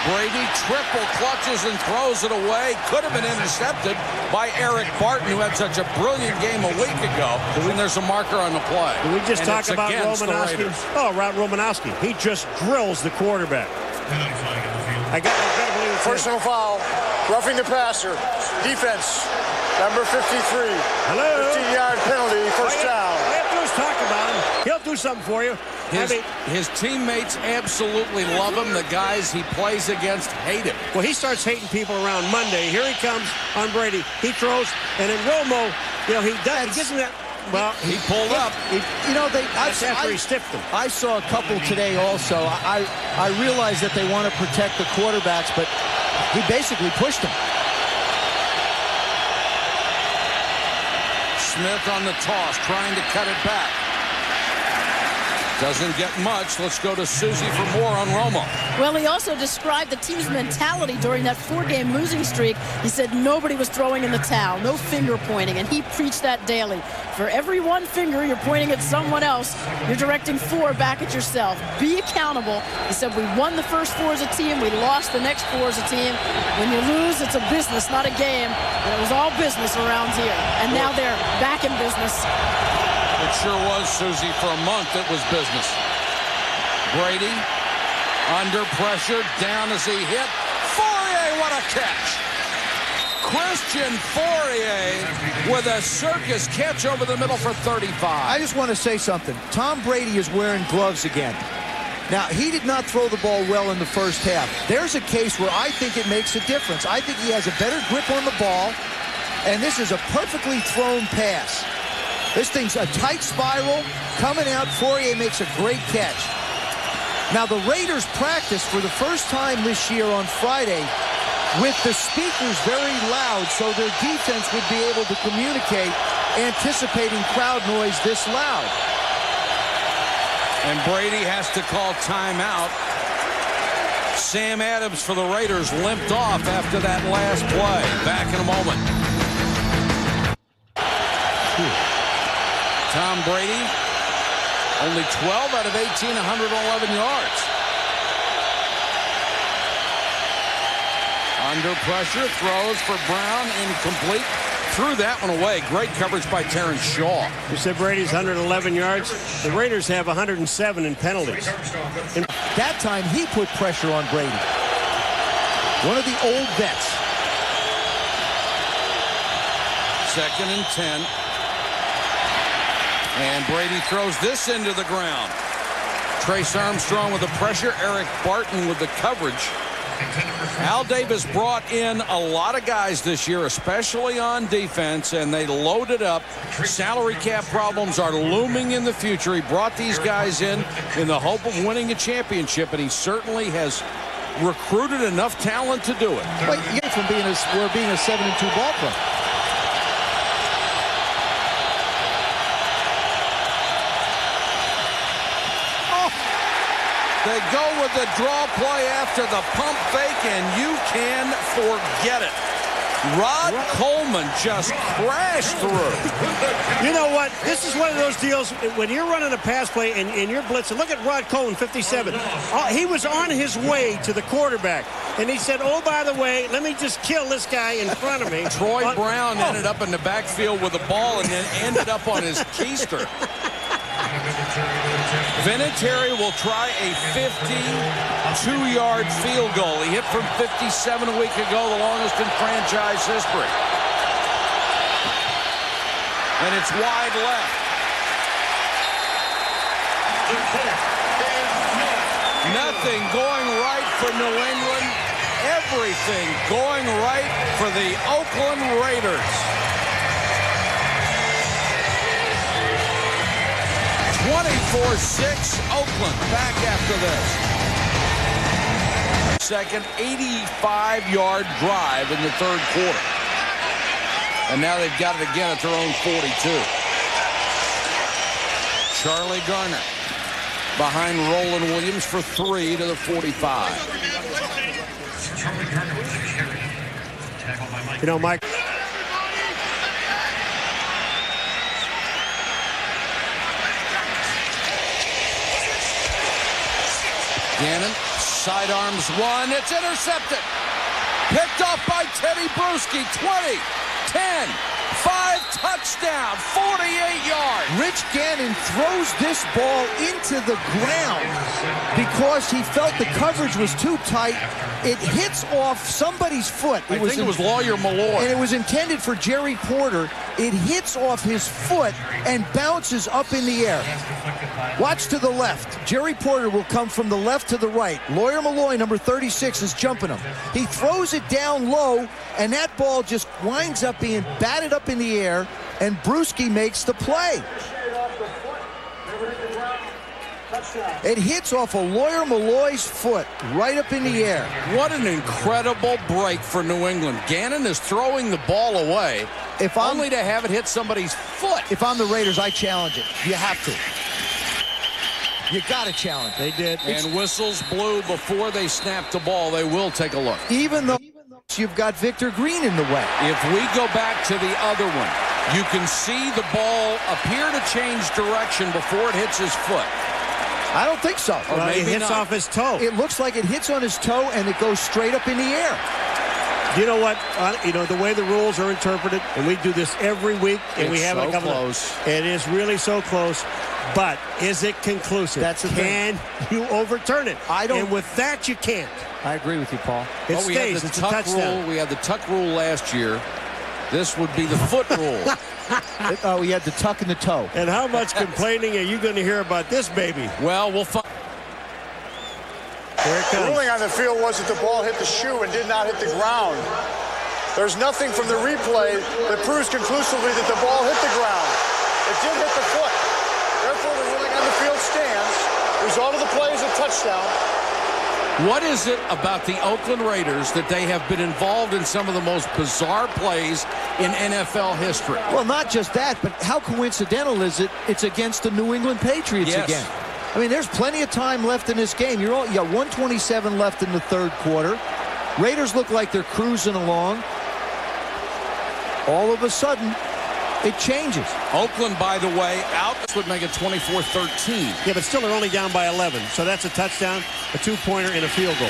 Brady triple clutches and throws it away. Could have been intercepted by Eric Barton, who had such a brilliant game a week ago. And there's a marker on the play. Did we just talk about Romanowski? Oh, Romanowski. He just drills the quarterback. I got to believe it's personal foul. Roughing the passer. Defense. Number 53. Hello. 15-yard penalty. First down. All you have to do is talk about him. He'll do something for you. His teammates absolutely love him. The guys he plays against hate him. Well, he starts hating people around Monday. Here he comes on Brady. He throws, and then Romo, you know, he gives him that. Well, he pulled up. That's after he stiffed him. I saw a couple today also. I realize that they want to protect the quarterbacks, but he basically pushed him. Smith on the toss, trying to cut it back. Doesn't get much. Let's go to Susie for more on Romo. Well, he also described the team's mentality during that 4-game losing streak. He said nobody was throwing in the towel, no finger pointing, and he preached that daily. For every one finger you're pointing at someone else, you're directing 4 back at yourself. Be accountable. He said we won the first 4 as a team, we lost the next 4 as a team. When you lose, it's a business, not a game. And it was all business around here. And now they're back in business. It sure was, Susie. For a month, it was business. Brady, under pressure, down as he hit. 4 what a catch. Christian Fourier with a circus catch over the middle for 35. I just want to say something. Tom Brady is wearing gloves again. Now, he did not throw the ball well in the first half. There's a case where I think it makes a difference. I think he has a better grip on the ball, and this is a perfectly thrown pass. This thing's a tight spiral. Coming out, Fourier makes a great catch. Now, the Raiders practiced for the first time this year on Friday with the speakers very loud so their defense would be able to communicate, anticipating crowd noise this loud. And Brady has to call timeout. Sam Adams for the Raiders limped off after that last play. Back in a moment. Tom Brady, only 12 out of 18, 111 yards. Under pressure, throws for Brown, incomplete. Threw that one away. Great coverage by Terrence Shaw. You said Brady's 111 yards. The Raiders have 107 in penalties. That time, he put pressure on Brady. One of the old vets. 2nd and 10. And Brady throws this into the ground. Trace Armstrong with the pressure. Eric Barton with the coverage. Al Davis brought in a lot of guys this year, especially on defense, and they loaded up. Salary cap problems are looming in the future. He brought these guys in the hope of winning a championship, and he certainly has recruited enough talent to do it. Well, you get from being a 7-2 ball club. They go with the draw play after the pump fake, and you can forget it. Rod Coleman just crashed through. You know what? This is one of those deals when you're running a pass play and you're blitzing. Look at Rod Coleman, 57. He was on his way to the quarterback, and he said, oh, by the way, let me just kill this guy in front of me. Troy Brown ended up in the backfield with the ball and then ended up on his keister. Vinatieri will try a 52-yard field goal. He hit from 57 a week ago, the longest in franchise history. And it's wide left. Nothing going right for New England. Everything going right for the Oakland Raiders. 24-6, Oakland back after this. Second 85-yard drive in the third quarter. And now they've got it again at their own 42. Charlie Garner behind Roland Williams for 3 to the 45. You know, Mike. Gannon, sidearms one. It's intercepted. Picked off by Teddy Bruschi. 20, 10, 5, touchdown, 48 yards. Rich Gannon throws this ball into the ground because he felt the coverage was too tight. It hits off somebody's foot. I think it was Lawyer Malloy. And it was intended for Jerry Porter. It hits off his foot and bounces up in the air. Watch to the left. Jerry Porter will come from the left to the right. Lawyer Malloy, number 36, is jumping him. He throws it down low, and that ball just winds up being batted up in the air, and Bruschi makes the play. It hits off of Lawyer Malloy's foot right up in the air. What an incredible break for New England. Gannon is throwing the ball away, only to have it hit somebody's foot. If I'm the Raiders, I challenge it. You have to. You got to challenge. They did. And whistles blew before they snapped the ball. They will take a look. Even though you've got Victor Green in the way. If we go back to the other one, you can see the ball appear to change direction before it hits his foot. I don't think so. Or maybe it hits off his toe. It looks like it hits on his toe and it goes straight up in the air. You know what? You know, the way the rules are interpreted, and we do this every week, and we have so a couple close. It is really so close. But is it conclusive? That's the thing. Can you overturn it? I don't. And with that, you can't. I agree with you, Paul. It stays. It's a touchdown. We had the tuck rule last year. This would be the foot rule. We had the tuck and the toe. And how much complaining are you going to hear about this baby? Well, we'll find. Here it comes. The ruling on the field was that the ball hit the shoe and did not hit the ground. There's nothing from the replay that proves conclusively that the ball hit the ground. It did hit the foot. Therefore, the ruling on the field stands. The result of the play is a touchdown. What is it about the Oakland Raiders that they have been involved in some of the most bizarre plays in NFL history? Well, not just that, but how coincidental is it it's against the New England Patriots again? I mean, there's plenty of time left in this game. You got 1:27 left in the third quarter. Raiders look like they're cruising along. All of a sudden, it changes. Oakland, by the way, out. This would make it 24-13. Yeah, but still they're only down by 11. So that's a touchdown, a two-pointer, and a field goal.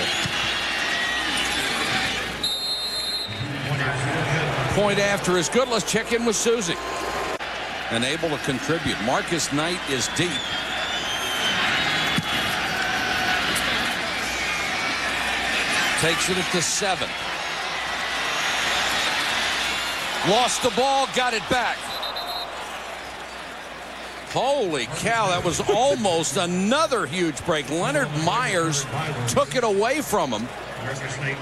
Point after is good. Let's check in with Susie. And able to contribute. Marcus Knight is deep. Takes it at the 7. Lost the ball, got it back. Holy cow, that was almost another huge break. Leonard Myers took it away from him,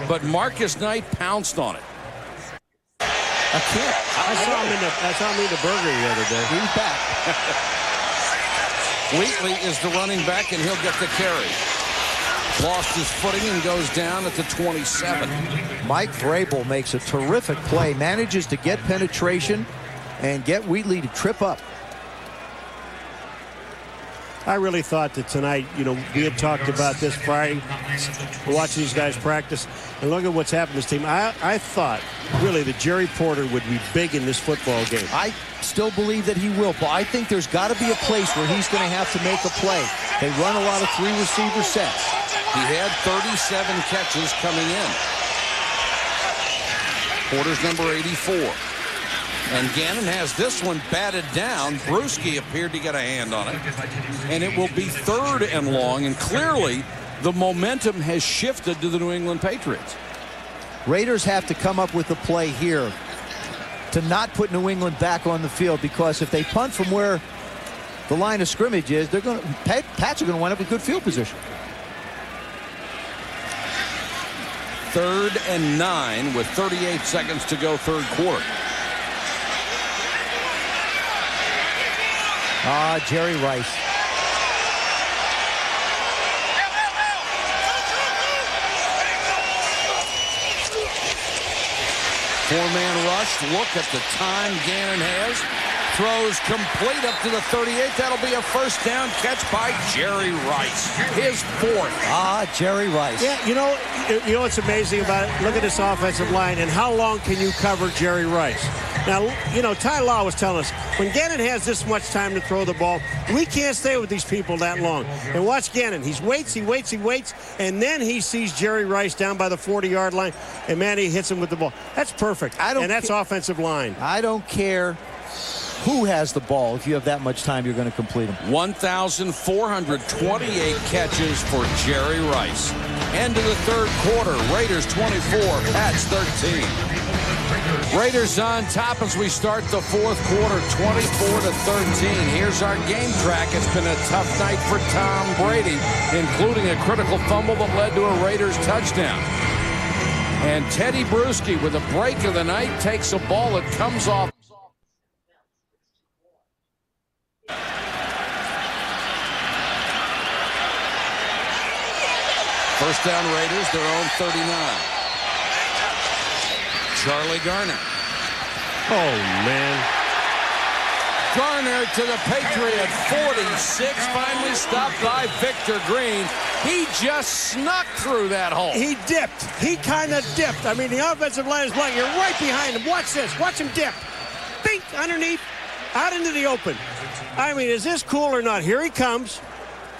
but Marcus Knight pounced on it. I saw him in the burger the other day. He's back. Wheatley is the running back, and he'll get the carry. Lost his footing and goes down at the 27. Mike Vrabel makes a terrific play, manages to get penetration and get Wheatley to trip up. I really thought that tonight, we had talked about this Friday, watching these guys practice, and look at what's happened to this team. I thought, really, that Jerry Porter would be big in this football game. I still believe that he will, but I think there's got to be a place where he's going to have to make a play. They run a lot of three-receiver sets. He had 37 catches coming in. Porter's number 84. And Gannon has this one batted down. Bruschi appeared to get a hand on it. And it will be 3rd and long. And clearly, the momentum has shifted to the New England Patriots. Raiders have to come up with a play here to not put New England back on the field, because if they punt from where the line of scrimmage is, Pats are going to wind up with good field position. 3rd and 9 with 38 seconds to go, third quarter. Jerry Rice. Four-man rush. Look at the time Gannon has. Throws complete up to the 38. That'll be a first down catch by Jerry Rice. His 4th. Jerry Rice. Yeah, you know what's amazing about it? Look at this offensive line, and how long can you cover Jerry Rice? Now, Ty Law was telling us, when Gannon has this much time to throw the ball, we can't stay with these people that long. And watch Gannon. He waits, and then he sees Jerry Rice down by the 40-yard line, and man, he hits him with the ball. That's perfect. And that's offensive line. I don't care who has the ball. If you have that much time, you're going to complete them. 1,428 catches for Jerry Rice. End of the third quarter. Raiders 24, Pats 13. Raiders on top as we start the fourth quarter, 24-13. Here's our game track. It's been a tough night for Tom Brady, including a critical fumble that led to a Raiders touchdown. And Teddy Bruschi, with a break of the night, takes a ball that comes off. First down, Raiders, their own 39. Charlie Garner. Oh, man. Garner to the Patriot 46, finally stopped by Victor Green. He just snuck through that hole. He dipped. He kind of dipped. I mean, the offensive line is blocking. You're right behind him. Watch this. Watch him dip. Bink, underneath, out into the open. I mean, is this cool or not? Here he comes.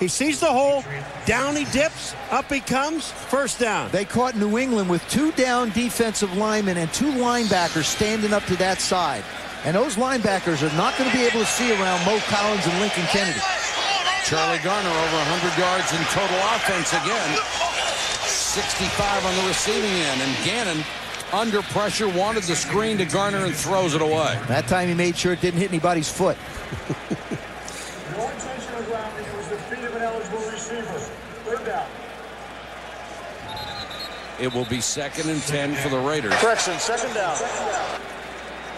He sees the hole, down he dips, up he comes, first down. They caught New England with 2 down defensive linemen and 2 linebackers standing up to that side. And those linebackers are not going to be able to see around Mo Collins and Lincoln Kennedy. Charlie Garner over 100 yards in total offense again. 65 on the receiving end. And Gannon, under pressure, wanted the screen to Garner and throws it away. That time he made sure it didn't hit anybody's foot. No intentional grounding. It was the feet of an eligible receiver. Third down. It will be 2nd and 10 for the Raiders. Correction, 2nd down.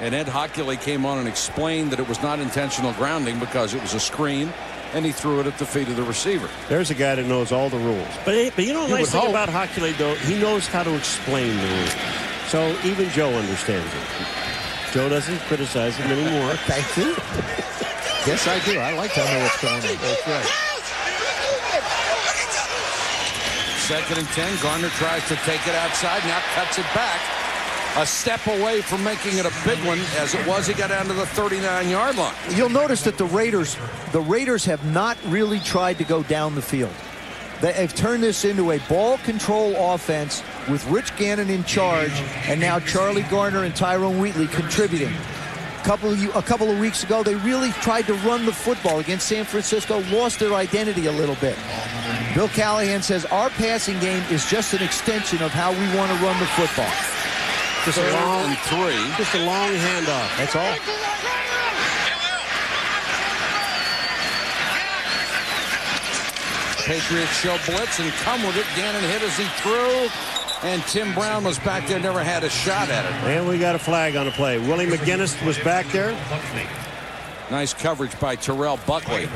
And Ed Hockley came on and explained that it was not intentional grounding because it was a screen, and he threw it at the feet of the receiver. There's a guy that knows all the rules. But you know, the nice thing about Hockley, though, he knows how to explain the rules. So even Joe understands it. Joe doesn't criticize him anymore. Thank you. Yes, I do. I like to know what's going on. That's right. 2nd and 10. Garner tries to take it outside. Now cuts it back. A step away from making it a big one. As it was, he got down to the 39-yard line. You'll notice that the Raiders have not really tried to go down the field. They've turned this into a ball control offense with Rich Gannon in charge, and now Charlie Garner and Tyrone Wheatley contributing. A couple of weeks ago, they really tried to run the football against San Francisco, lost their identity a little bit. Bill Callahan says our passing game is just an extension of how we want to run the football. Just a long handoff. That's all. Patriots show blitz and come with it. Gannon hit as he threw. And Tim Brown was back there, never had a shot at it. And we got a flag on the play. Willie McGinnis was back there. Nice coverage by Terrell Buckley.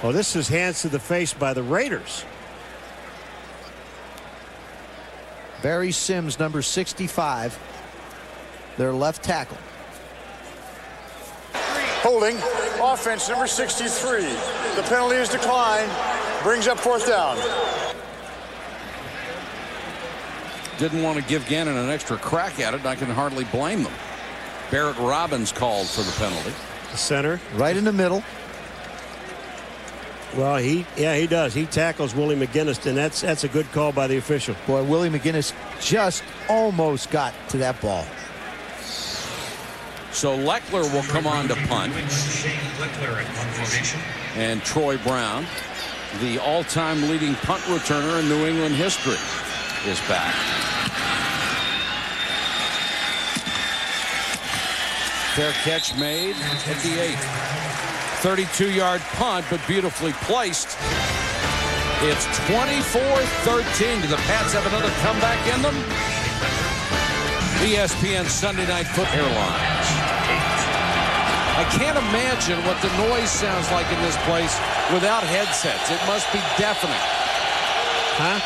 Oh, this is hands to the face by the Raiders. Barry Sims, number 65, their left tackle. Holding, offense number 63. The penalty is declined. Brings up 4th down. Didn't want to give Gannon an extra crack at it, and I can hardly blame them. Barrett Robbins called for the penalty. The center. Right in the middle. Well, he does. He tackles Willie McGinnis, and that's a good call by the official. Boy, Willie McGinnis just almost got to that ball. So Leckler will come on to punt. And Troy Brown, the all-time leading punt returner in New England history, is back. Fair catch made at the 8th. 32-yard punt, but beautifully placed. It's 24-13. Do the Pats have another comeback in them? ESPN Sunday Night Football Airlines. I can't imagine what the noise sounds like in this place without headsets. It must be deafening. Huh?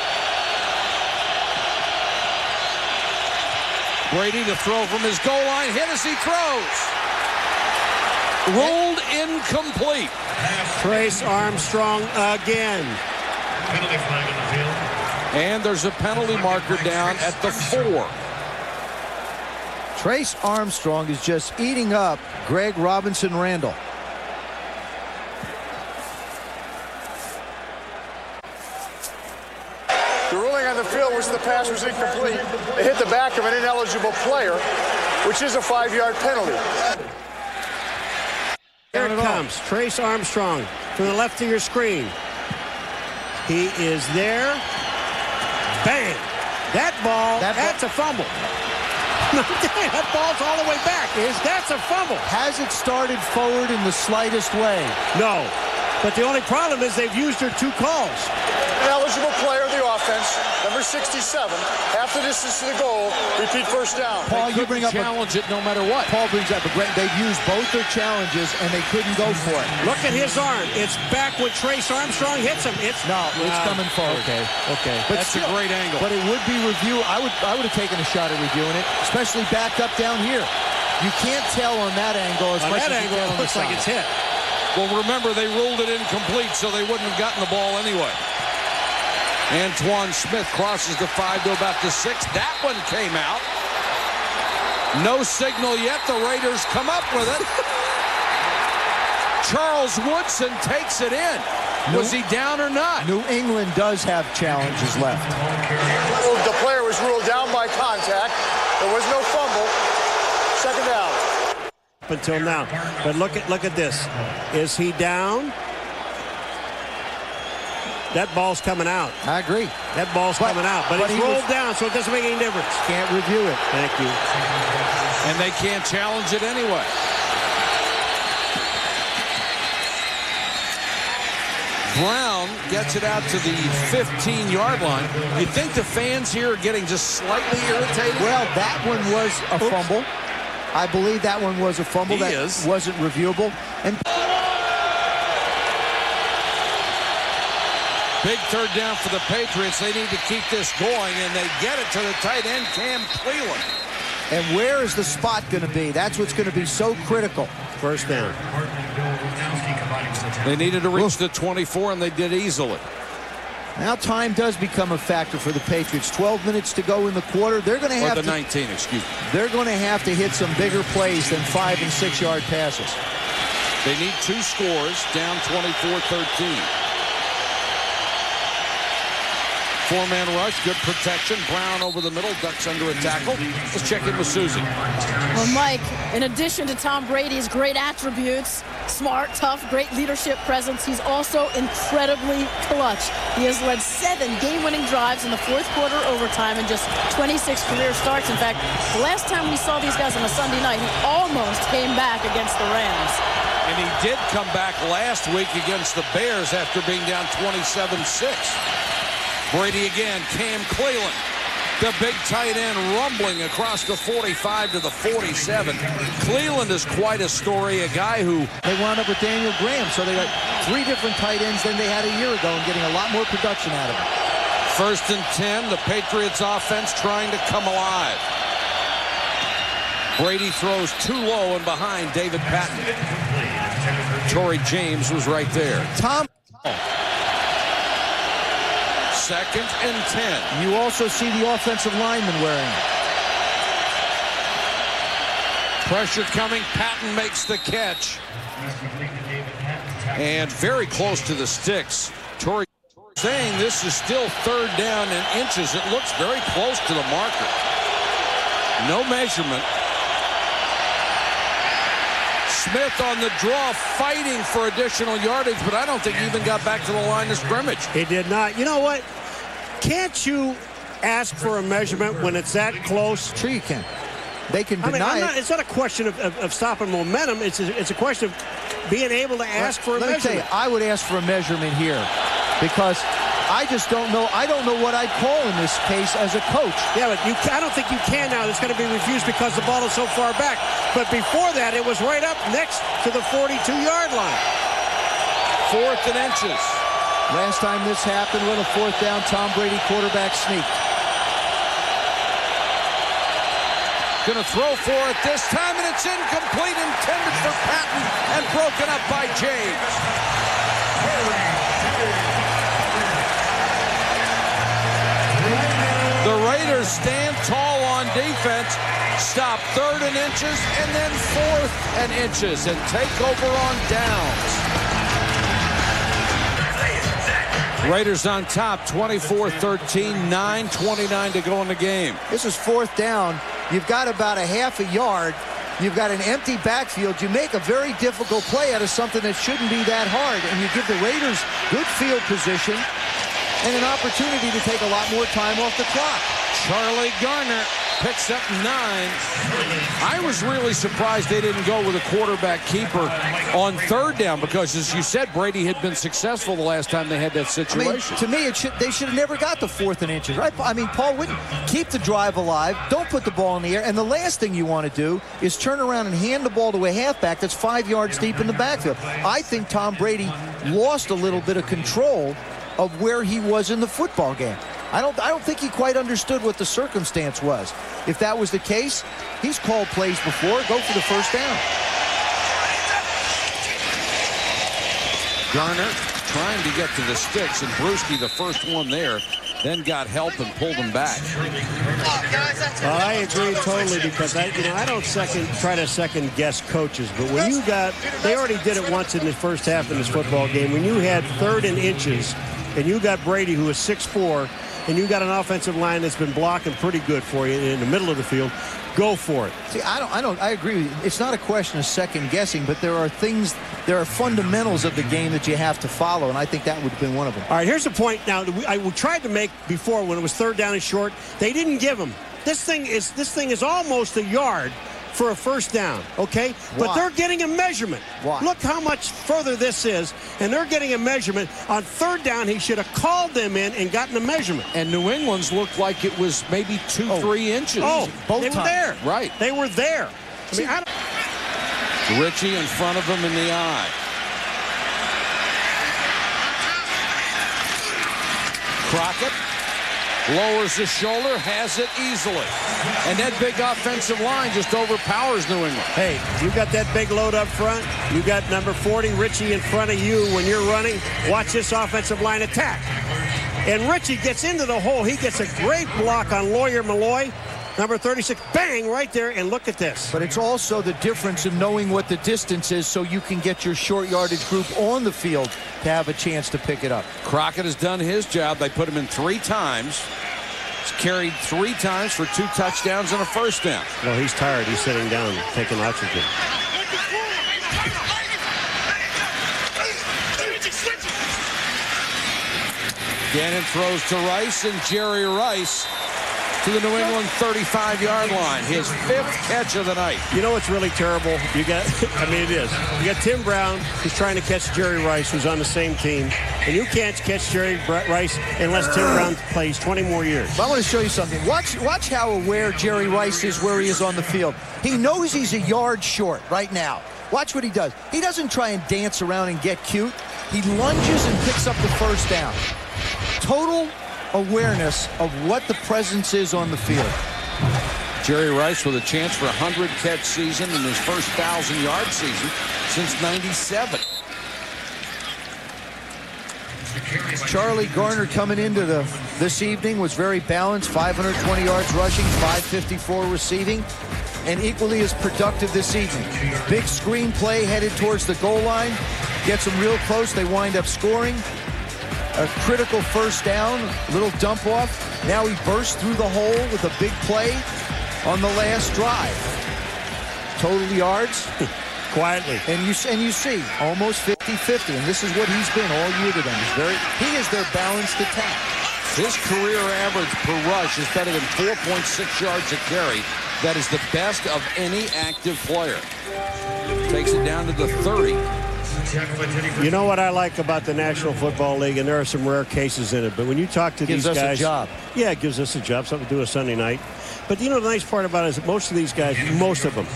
Brady to throw from his goal line. Hit as he throws. Ruled incomplete. Trace Armstrong again. Penalty flag on the field. And there's a penalty marker down at the 4. Trace Armstrong is just eating up Greg Robinson Randall. The ruling on the field was the pass was incomplete. It hit the back of an ineligible player, which is a 5-yard penalty. Here it comes. Trace Armstrong to the left of your screen. He is there. Bang. That's a fumble. That ball's all the way back. That's a fumble. Has it started forward in the slightest way? No. But the only problem is they've used their 2 calls. An eligible player of the offense, number 67, half the distance to the goal, repeat 1st down. Paul, you bring up challenge it no matter what. Paul brings up a great. They've used both their challenges and they couldn't go for it. Look at his arm. It's back when Trace Armstrong hits him. It's coming forward. Okay. But that's still a great angle. But it would be review. I would have taken a shot at reviewing it, especially backed up down here. You can't tell on that angle as much as you can on the side. Looks like it's hit. Well, remember, they ruled it incomplete, so they wouldn't have gotten the ball anyway. Antoine Smith crosses the 5 to about the 6. That one came out. No signal yet. The Raiders come up with it. Charles Woodson takes it in. Was he down or not? New England does have challenges left. The player was ruled down by contact. There was no fumble. 2nd down. Up until now. But look at this. Is he down? that ball's coming out. I agree. That ball's coming out. But it's rolled down, so it doesn't make any difference. Can't review it. Thank you. And they can't challenge it anyway. Brown gets it out to the 15-yard line. You think the fans here are getting just slightly irritated? Well, that one was a fumble. I believe that one was a fumble. That wasn't reviewable. And big third down for the Patriots. They need to keep this going, and they get it to the tight end, Cam Cleveland. And where is the spot going to be? That's what's going to be so critical. First down. They needed to reach the 24, and they did easily. Now time does become a factor for the Patriots. 12 minutes to go in the quarter. They're going to have 19, excuse me. They're going to have to hit some bigger plays than 5- and 6-yard passes. They need 2 scores, down 24-13. 4-man rush, good protection. Brown over the middle, ducks under a tackle. Let's check in with Susie. Well, Mike, in addition to Tom Brady's great attributes, smart, tough, great leadership presence, he's also incredibly clutch. He has led 7 game-winning drives in the fourth quarter overtime and just 26 career starts. In fact, the last time we saw these guys on a Sunday night, he almost came back against the Rams. And he did come back last week against the Bears after being down 27-6. Brady again, Cam Cleveland, the big tight end, rumbling across the 45 to the 47. Cleveland is quite a story, a guy who... They wound up with Daniel Graham, so they got 3 different tight ends than they had a year ago and getting a lot more production out of it. 1st and 10, the Patriots offense trying to come alive. Brady throws too low and behind David Patton. Torrey James was right there. Tom... 2nd and 10. You also see the offensive lineman wearing it. Pressure coming. Patton makes the catch. And very close to the sticks. Torrey saying this is still 3rd down and inches. It looks very close to the marker. No measurement. Smith on the draw, fighting for additional yardage, but I don't think he even got back to the line of scrimmage. He did not. You know what? Can't you ask for a measurement when it's that close? Sure you can. They can deny it. It's not a question of stopping momentum. It's a question of being able to ask for a measurement. Let me tell you, I would ask for a measurement here because I just don't know. I don't know what I'd call in this case as a coach. Yeah, but I don't think you can now. It's going to be refused because the ball is so far back. But before that, it was right up next to the 42-yard line. 4th and inches. Last time this happened with a 4th down, Tom Brady quarterback sneak. Going to throw for it this time, and it's incomplete, intended for Patton, and broken up by James. The Raiders stand tall on defense, stop 3rd and inches, and then 4th and inches, and take over on downs. Raiders on top, 24-13, 9:29 to go in the game. This is 4th down. You've got about a half a yard. You've got an empty backfield. You make a very difficult play out of something that shouldn't be that hard, and you give the Raiders good field position and an opportunity to take a lot more time off the clock. Charlie Garner picks up 9. I was really surprised they didn't go with a quarterback keeper on 3rd down because, as you said, Brady had been successful the last time they had that situation. I mean, to me, they should have never got the 4th and inches, right? I mean, Paul wouldn't keep the drive alive. Don't put the ball in the air. And the last thing you want to do is turn around and hand the ball to a halfback that's 5 yards deep in the backfield. I think Tom Brady lost a little bit of control of where he was in the football game. I don't think he quite understood what the circumstance was. If that was the case, he's called plays before. Go for the 1st down. Garner trying to get to the sticks, and Brewski, the first one there, then got help and pulled him back. Well, I agree totally because I don't try to second guess coaches, but when you got, they already did it once in the first half in this football game. When you had 3rd and inches and you got Brady, who is 6'4", and you got an offensive line that's been blocking pretty good for you in the middle of the field, go for it. See, I agree with you. It's not a question of second guessing, but there are fundamentals of the game that you have to follow, and I think that would have been one of them. All right, here's the point now I tried to make before when it was 3rd down and short. They didn't give him. This thing is almost a yard for a first down, okay? But they're getting a measurement. Why? Look how much further this is, and they're getting a measurement. On 3rd down, he should have called them in and gotten a measurement. And New England's looked like it was maybe 2-3 inches. Oh, both they times. were there. Right. They were there. I mean, Richie in front of him in the eye. Crockett lowers the shoulder, has it easily. And that big offensive line just overpowers New England. Hey, you got that big load up front. You got number 40, Richie, in front of you when you're running. Watch this offensive line attack. And Richie gets into the hole. He gets a great block on Lawyer Malloy. Number 36, bang, right there, and look at this. But it's also the difference in knowing what the distance is so you can get your short yardage group on the field to have a chance to pick it up. Crockett has done his job. They put him in 3 times. He's carried 3 times for 2 touchdowns and a first down. Well, he's tired. He's sitting down, taking oxygen. Gannon throws to Rice, and Jerry Rice to the New England 35-yard line. His 5th catch of the night. You know what's really terrible? You got, it is. You got Tim Brown, who's trying to catch Jerry Rice, who's on the same team. And you can't catch Jerry Rice unless Tim Brown plays 20 more years. But I want to show you something. Watch how aware Jerry Rice is where he is on the field. He knows he's a yard short right now. Watch what he does. He doesn't try and dance around and get cute. He lunges and picks up the first down. Total awareness of what the presence is on the field. Jerry Rice with a chance for a 100-catch season in his first 1,000-yard season since '97. Charlie Garner coming into this evening was very balanced. 520 yards rushing, 554 receiving, and equally as productive this evening. Big screen play headed towards the goal line. Gets them real close. They wind up scoring. A critical first down, a little dump off. Now he bursts through the hole with a big play on the last drive. Total yards. Quietly. And you see, almost 50-50, and this is what he's been all year to them. He is their balanced attack. His career average per rush is better than 4.6 yards a carry. That is the best of any active player. Takes it down to the 30. You know what I like about the National Football League, and there are some rare cases in it, but when you talk to these guys... Gives us a job. Yeah, it gives us a job, something to do a Sunday night. But you know the nice part about it is that most of these guys, most of them,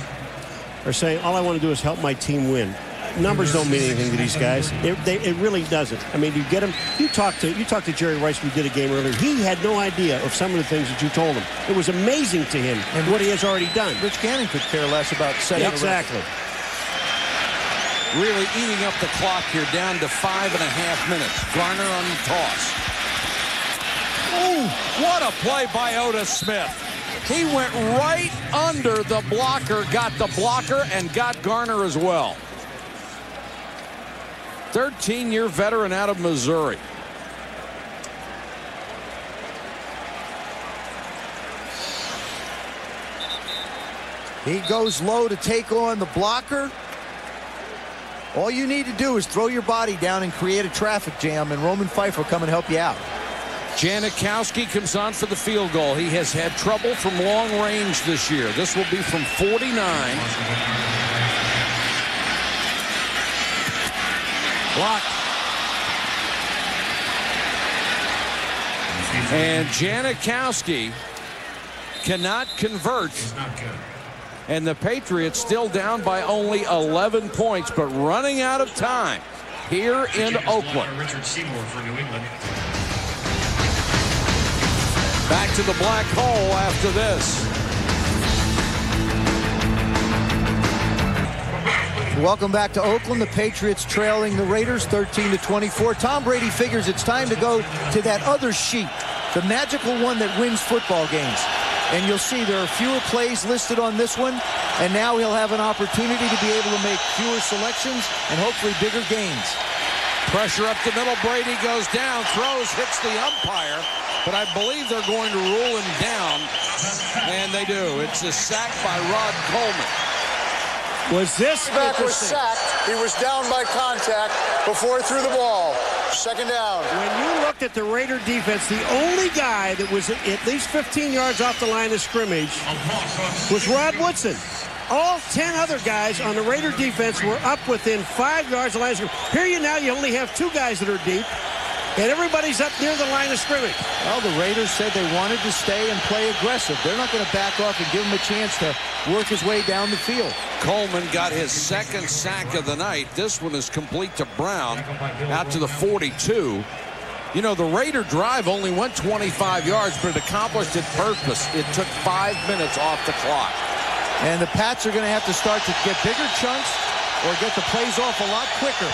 are saying, all I want to do is help my team win. Numbers don't mean anything to these guys. It really doesn't. I mean, you get them. You talk to Jerry Rice. We did a game earlier. He had no idea of some of the things that you told him. It was amazing to him and what he has already done. Rich Gannon could care less about setting exactly. Really eating up the clock here, down to 5.5 minutes. Garner on the toss. Ooh, what a play by Otis Smith. He went right under the blocker, got the blocker, and got Garner as well. 13-year veteran out of Missouri. He goes low to take on the blocker. All you need to do is throw your body down and create a traffic jam, and Roman Fife will come and help you out. Janikowski comes on for the field goal. He has had trouble from long range this year. This will be from 49. Block. And Janikowski cannot convert. And the Patriots still down by only 11 points, but running out of time here in Oakland. Richard Seymour for New England. Back to the black hole after this. Welcome back to Oakland. The Patriots trailing the Raiders 13-24. Tom Brady figures it's time to go to that other sheet, the magical one that wins football games. And you'll see there are fewer plays listed on this one, and now he'll have an opportunity to be able to make fewer selections and hopefully bigger gains. Pressure up the middle. Brady goes down, throws, hits the umpire, but I believe they're going to rule him down, and they do. It's a sack by Rod Coleman. Was this back was sacked? He was down by contact before he threw the ball. Second down. When you looked at the Raider defense, the only guy that was at least 15 yards off the line of scrimmage was Rod Woodson. All 10 other guys on the Raider defense were up within 5 yards of the line of scrimmage. Here you only have 2 guys that are deep, and everybody's up near the line of scrimmage. Well, the Raiders said they wanted to stay and play aggressive. They're not going to back off and give him a chance to work his way down the field. Coleman got his second sack of the night. This one is complete to Brown, out to the 42. You know, the Raider drive only went 25 yards, but it accomplished its purpose. It took 5 minutes off the clock. And the Pats are going to have to start to get bigger chunks or get the plays off a lot quicker.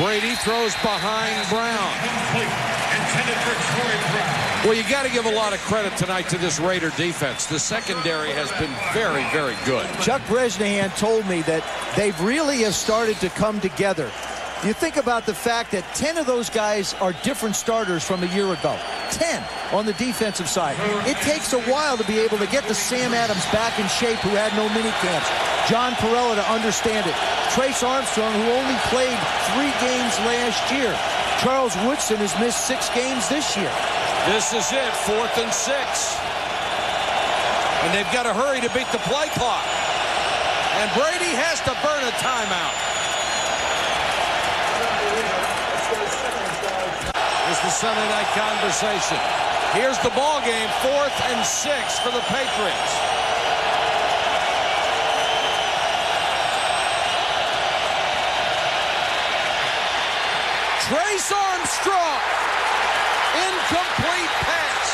Brady throws behind Brown. Well, you got to give a lot of credit tonight to this Raider defense. The secondary has been very, very good. Chuck Bresnahan told me that they really have started to come together. You think about the fact that 10 of those guys are different starters from a year ago. 10 on the defensive side. It takes a while to be able to get the Sam Adams back in shape who had no minicamps. John Perella to understand it. Trace Armstrong, who only played 3 games last year. Charles Woodson has missed 6 games this year. This is it, 4th and 6. And they've got to hurry to beat the play clock. And Brady has to burn a timeout. It's the Sunday night conversation. Here's the ball game, 4th and 6 for the Patriots. Trace Armstrong, incomplete pass.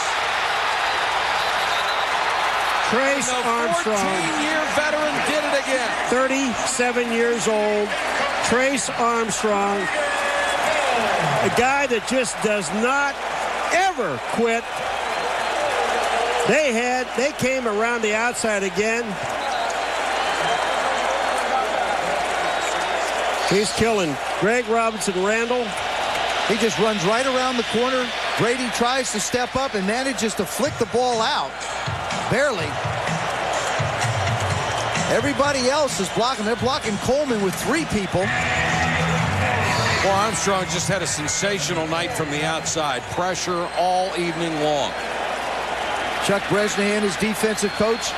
Trace Armstrong, 14-year veteran, did it again. 37 years old. Trace Armstrong, a guy that just does not ever quit. They came around the outside again. He's killing Greg Robinson-Randall. He just runs right around the corner. Brady tries to step up and manages to flick the ball out. Barely. Everybody else is blocking. They're blocking Coleman with 3 people. Well, Armstrong just had a sensational night from the outside. Pressure all evening long. Chuck Bresnahan, his defensive coach.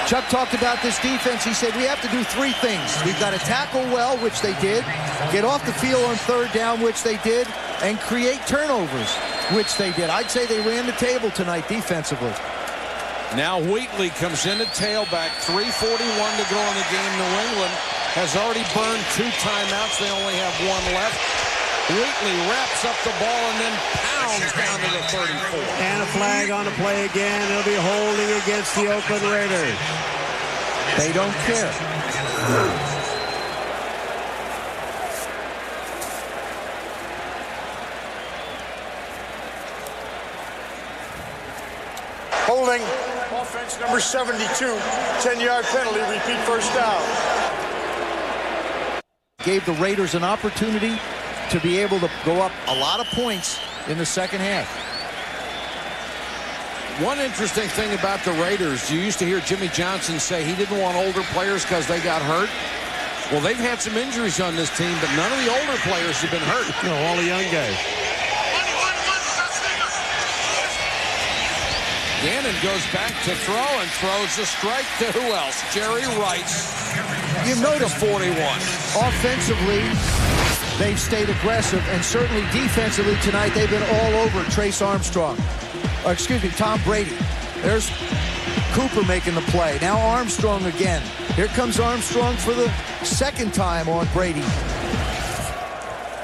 Chuck talked about this defense. He said, we have to do 3 things. We've got to tackle well, which they did, get off the field on 3rd down, which they did, and create turnovers, which they did. I'd say they ran the table tonight defensively. Now Wheatley comes in at tailback. 3:41 to go in the game. New England has already burned 2 timeouts. They only have 1 left. Wheatley wraps up the ball and then pounds down to the 34. And a flag on the play again. It'll be holding against the Oakland Raiders. They don't care. Holding. Offense number 72. 10-yard penalty. Repeat first down. Gave the Raiders an opportunity to be able to go up a lot of points in the second half. One interesting thing about the Raiders, you used to hear Jimmy Johnson say he didn't want older players because they got hurt. Well, they've had some injuries on this team, but none of the older players have been hurt. No, all the young guys. Gannon goes back to throw and throws a strike to who else? Jerry Rice. You notice 41. Offensively, they've stayed aggressive, and certainly defensively tonight, they've been all over Trace Armstrong. Or excuse me, Tom Brady. There's Cooper making the play. Now Armstrong again. Here comes Armstrong for the 2nd time on Brady.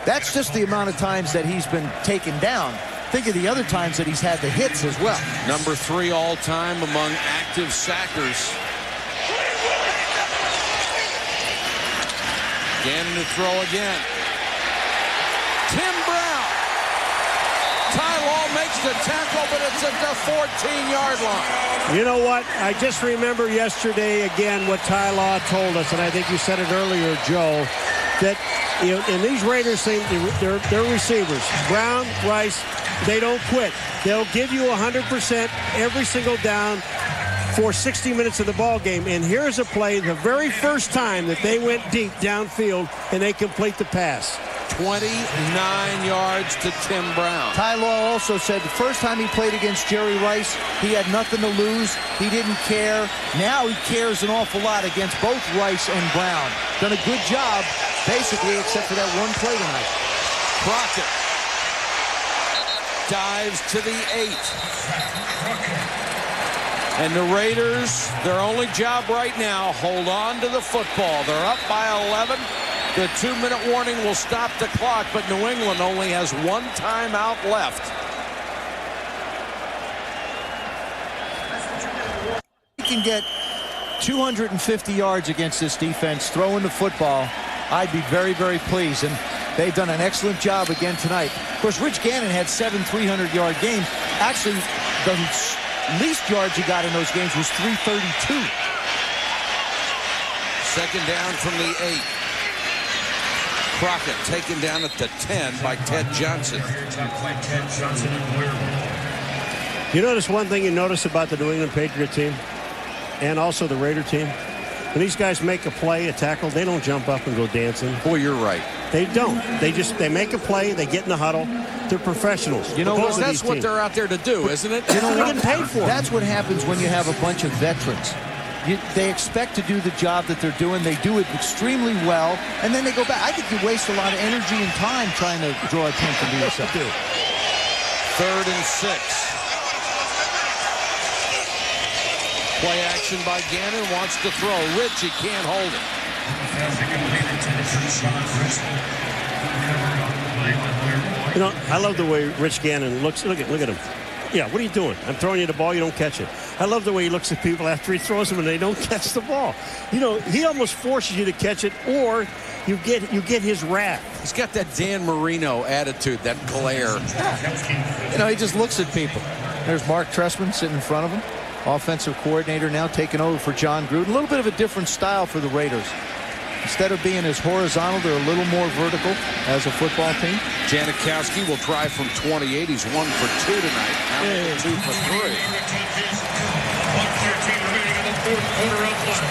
That's just the amount of times that he's been taken down. Think of the other times that he's had the hits as well. Number 3 all-time among active sackers. Gannon to throw again. Tim Brown. Ty Law makes the tackle, but it's at the 14-yard line. You know what? I just remember yesterday again what Ty Law told us, and I think you said it earlier, Joe, that in these Raiders thing, they're receivers. Brown, Rice, they don't quit. They'll give you 100% every single down for 60 minutes of the ball game. And here's a play, the very first time that they went deep downfield and they complete the pass. 29 yards to Tim Brown. Ty Law also said the first time he played against Jerry Rice, he had nothing to lose. He didn't care. Now he cares an awful lot against both Rice and Brown. Done a good job, basically, except for that one play tonight. Crockett dives to the 8. And the Raiders, their only job right now, hold on to the football. They're up by 11. The 2-minute warning will stop the clock, but New England only has one timeout left. He can get 250 yards against this defense throwing the football. I'd be very, very pleased. And they've done an excellent job again tonight. Of course, Rich Gannon had 7 300-yard games. Actually, the least yards he got in those games was 332. Second down from the 8. Crockett taken down at the 10 by Ted Johnson. You notice one thing you notice about the New England Patriot team and also the Raider team? When these guys make a play, a tackle, they don't jump up and go dancing. Boy, you're right. They don't. They make a play, they get in the huddle. They're professionals. You know what? That's what they're out there to do, isn't it? You know, they're getting paid for. That's what happens when you have a bunch of veterans. They expect to do the job that they're doing. They do it extremely well, and then they go back. I think you waste a lot of energy and time trying to draw attention to yourself. 3rd and 6. Play action by Gannon, wants to throw. Rich, he can't hold it. You know, I love the way Rich Gannon looks. Look at him. Yeah, what are you doing? I'm throwing you the ball, you don't catch it. I love the way he looks at people after he throws them and they don't catch the ball. You know, he almost forces you to catch it, or you get his wrath. He's got that Dan Marino attitude, that glare. You know, he just looks at people. There's Mark Trestman sitting in front of him. Offensive coordinator now taking over for John Gruden. A little bit of a different style for the Raiders. Instead of being as horizontal, they're a little more vertical as a football team. Janikowski will try from 28. He's 1 for 2 tonight. Now 2 for 3.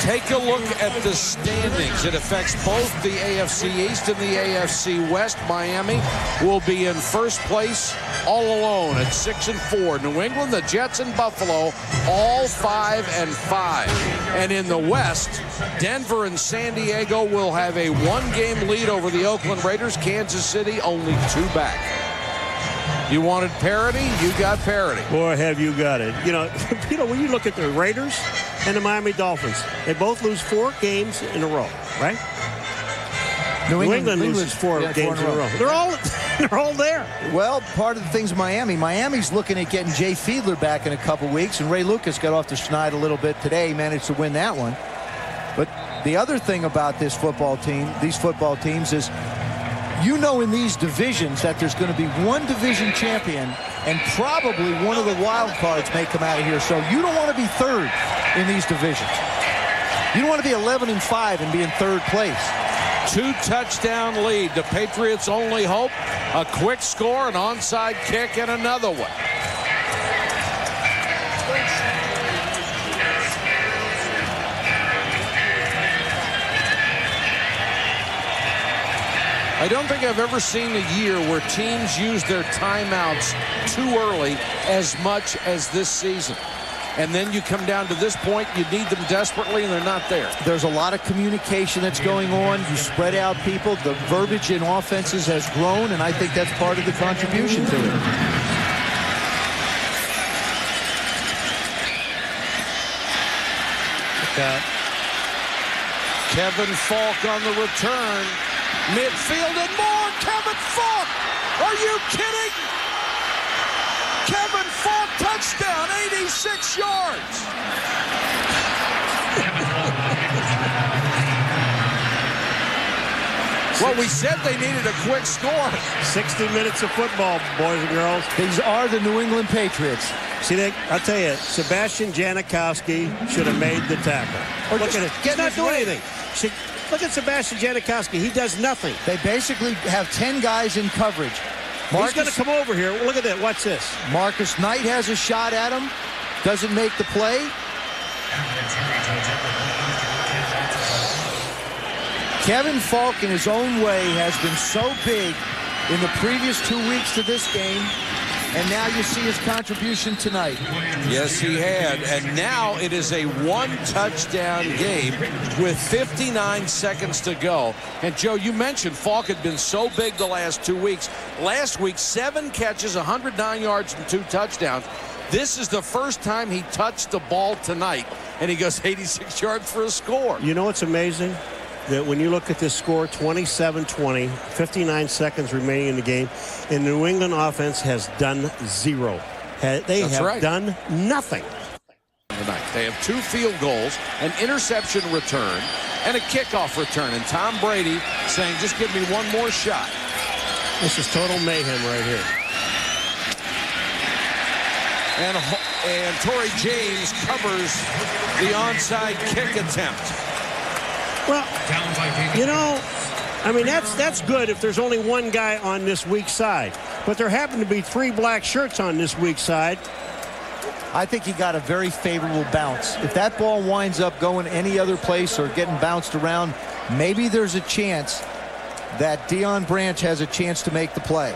Take a look at the standings. It affects both the AFC East and the AFC West. Miami will be in first place all alone at 6-4. New England, the Jets, and Buffalo all 5-5. And in the West, Denver and San Diego will have a 1-game lead over the Oakland Raiders. Kansas City only 2 back. You wanted parity, you got parity. Boy, have you got it. You know, when you look at the Raiders and the Miami Dolphins, they both lose 4 games in a row, right? New England loses 4 games in a row. They're all there. Well, part of the thing's Miami's looking at getting Jay Fiedler back in a couple weeks, and Ray Lucas got off the schneid a little bit today. He managed to win that one. But the other thing about these football teams is, you know, in these divisions that there's going to be one division champion, and probably one of the wild cards may come out of here. So you don't want to be third in these divisions. You don't want to be 11-5 and be in third place. 2-touchdown lead. The Patriots' only hope, a quick score, an onside kick, and another one. I don't think I've ever seen a year where teams use their timeouts too early as much as this season. And then you come down to this point, you need them desperately, and they're not there. There's a lot of communication that's going on. You spread out people. The verbiage in offenses has grown, and I think that's part of the contribution to it. Kevin Falk on the return. Midfield and more. Kevin Falk. Are you kidding? Kevin Falk, touchdown, 86 yards. Well, we said they needed a quick score. 60 minutes of football, boys and girls. These are the New England Patriots. See, I'll tell you, Sebastian Janikowski should have made the tackle. Look at it. He's not doing anything. Look at Sebastian Janikowski. He does nothing. They basically have 10 guys in coverage. He's going to come over here. Look at that. Watch this. Marcus Knight has a shot at him. Doesn't make the play. Kevin Falk, in his own way, has been so big in the previous 2 weeks to this game, and now you see his contribution tonight. Yes, he had, and now it is a one-touchdown game with 59 seconds to go. And, Joe, you mentioned Falk had been so big the last 2 weeks. Last week, 7 catches, 109 yards, and 2 touchdowns. This is the first time he touched the ball tonight, and he goes 86 yards for a score. You know what's amazing? That when you look at this score, 27-20, 59 seconds remaining in the game, and the New England offense has done zero. They have done nothing. Tonight. They have 2 field goals, an interception return, and a kickoff return. And Tom Brady saying, just give me one more shot. This is total mayhem right here. And Torrey James covers the onside kick attempt. Well, you know, I mean, that's good if there's only one guy on this weak side. But there happen to be 3 black shirts on this weak side. I think he got a very favorable bounce. If that ball winds up going any other place or getting bounced around, maybe there's a chance that Deion Branch has a chance to make the play.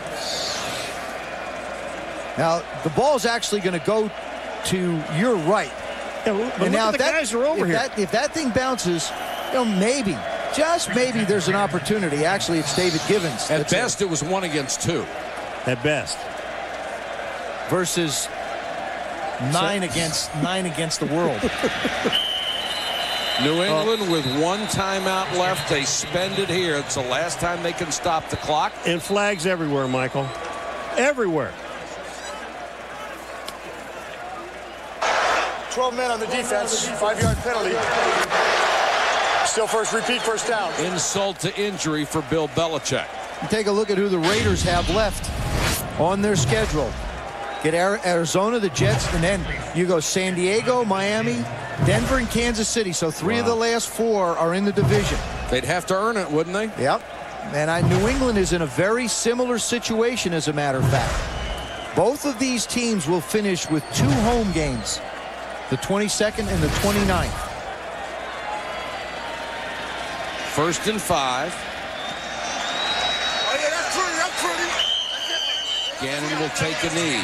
Now, the ball's actually going to go to your right. Yeah, but now the guys are over here. If that thing bounces, you know, maybe, just maybe there's an opportunity. Actually, it's David Givens. At best, it was 1 against 2. At best. Versus 9 against the world. New England with 1 timeout left. They spend it here. It's the last time they can stop the clock. And flags everywhere, Michael. Everywhere. 12 men on the defense, 5-yard penalty. Still repeat first down. Insult to injury for Bill Belichick. Take a look at who the Raiders have left on their schedule. Get Arizona, the Jets, and then you go San Diego, Miami, Denver, and Kansas City. So 3 of the last 4 are in the division. They'd have to earn it, wouldn't they? Yep. And New England is in a very similar situation, as a matter of fact. Both of these teams will finish with 2 home games, the 22nd and the 29th. 1st and 5. Gannon will take a knee.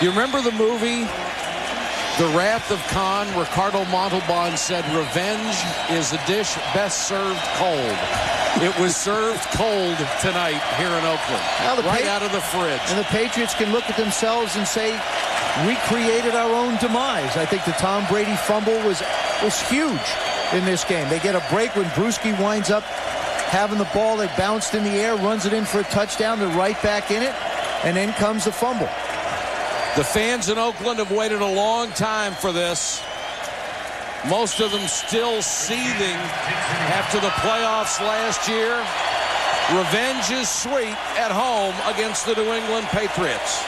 You remember the movie The Wrath of Khan? Ricardo Montalban said, revenge is a dish best served cold. It was served cold tonight here in Oakland, right out of the fridge. And the Patriots can look at themselves and say, we created our own demise. I think the Tom Brady fumble was huge in this game. They get a break when Bruschi winds up having the ball that bounced in the air, runs it in for a touchdown. They're right back in it, and then comes the fumble. The fans in Oakland have waited a long time for this. Most of them still seething after the playoffs last year. Revenge is sweet at home against the New England Patriots.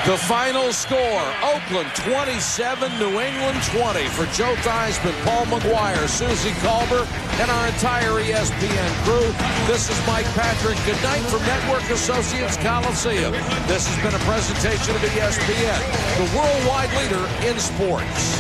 The final score, Oakland 27, New England 20. For Joe Theismann, Paul McGuire, Susie Colbert, and our entire ESPN crew, this is Mike Patrick. Good night from Network Associates Coliseum. This has been a presentation of ESPN, the worldwide leader in sports.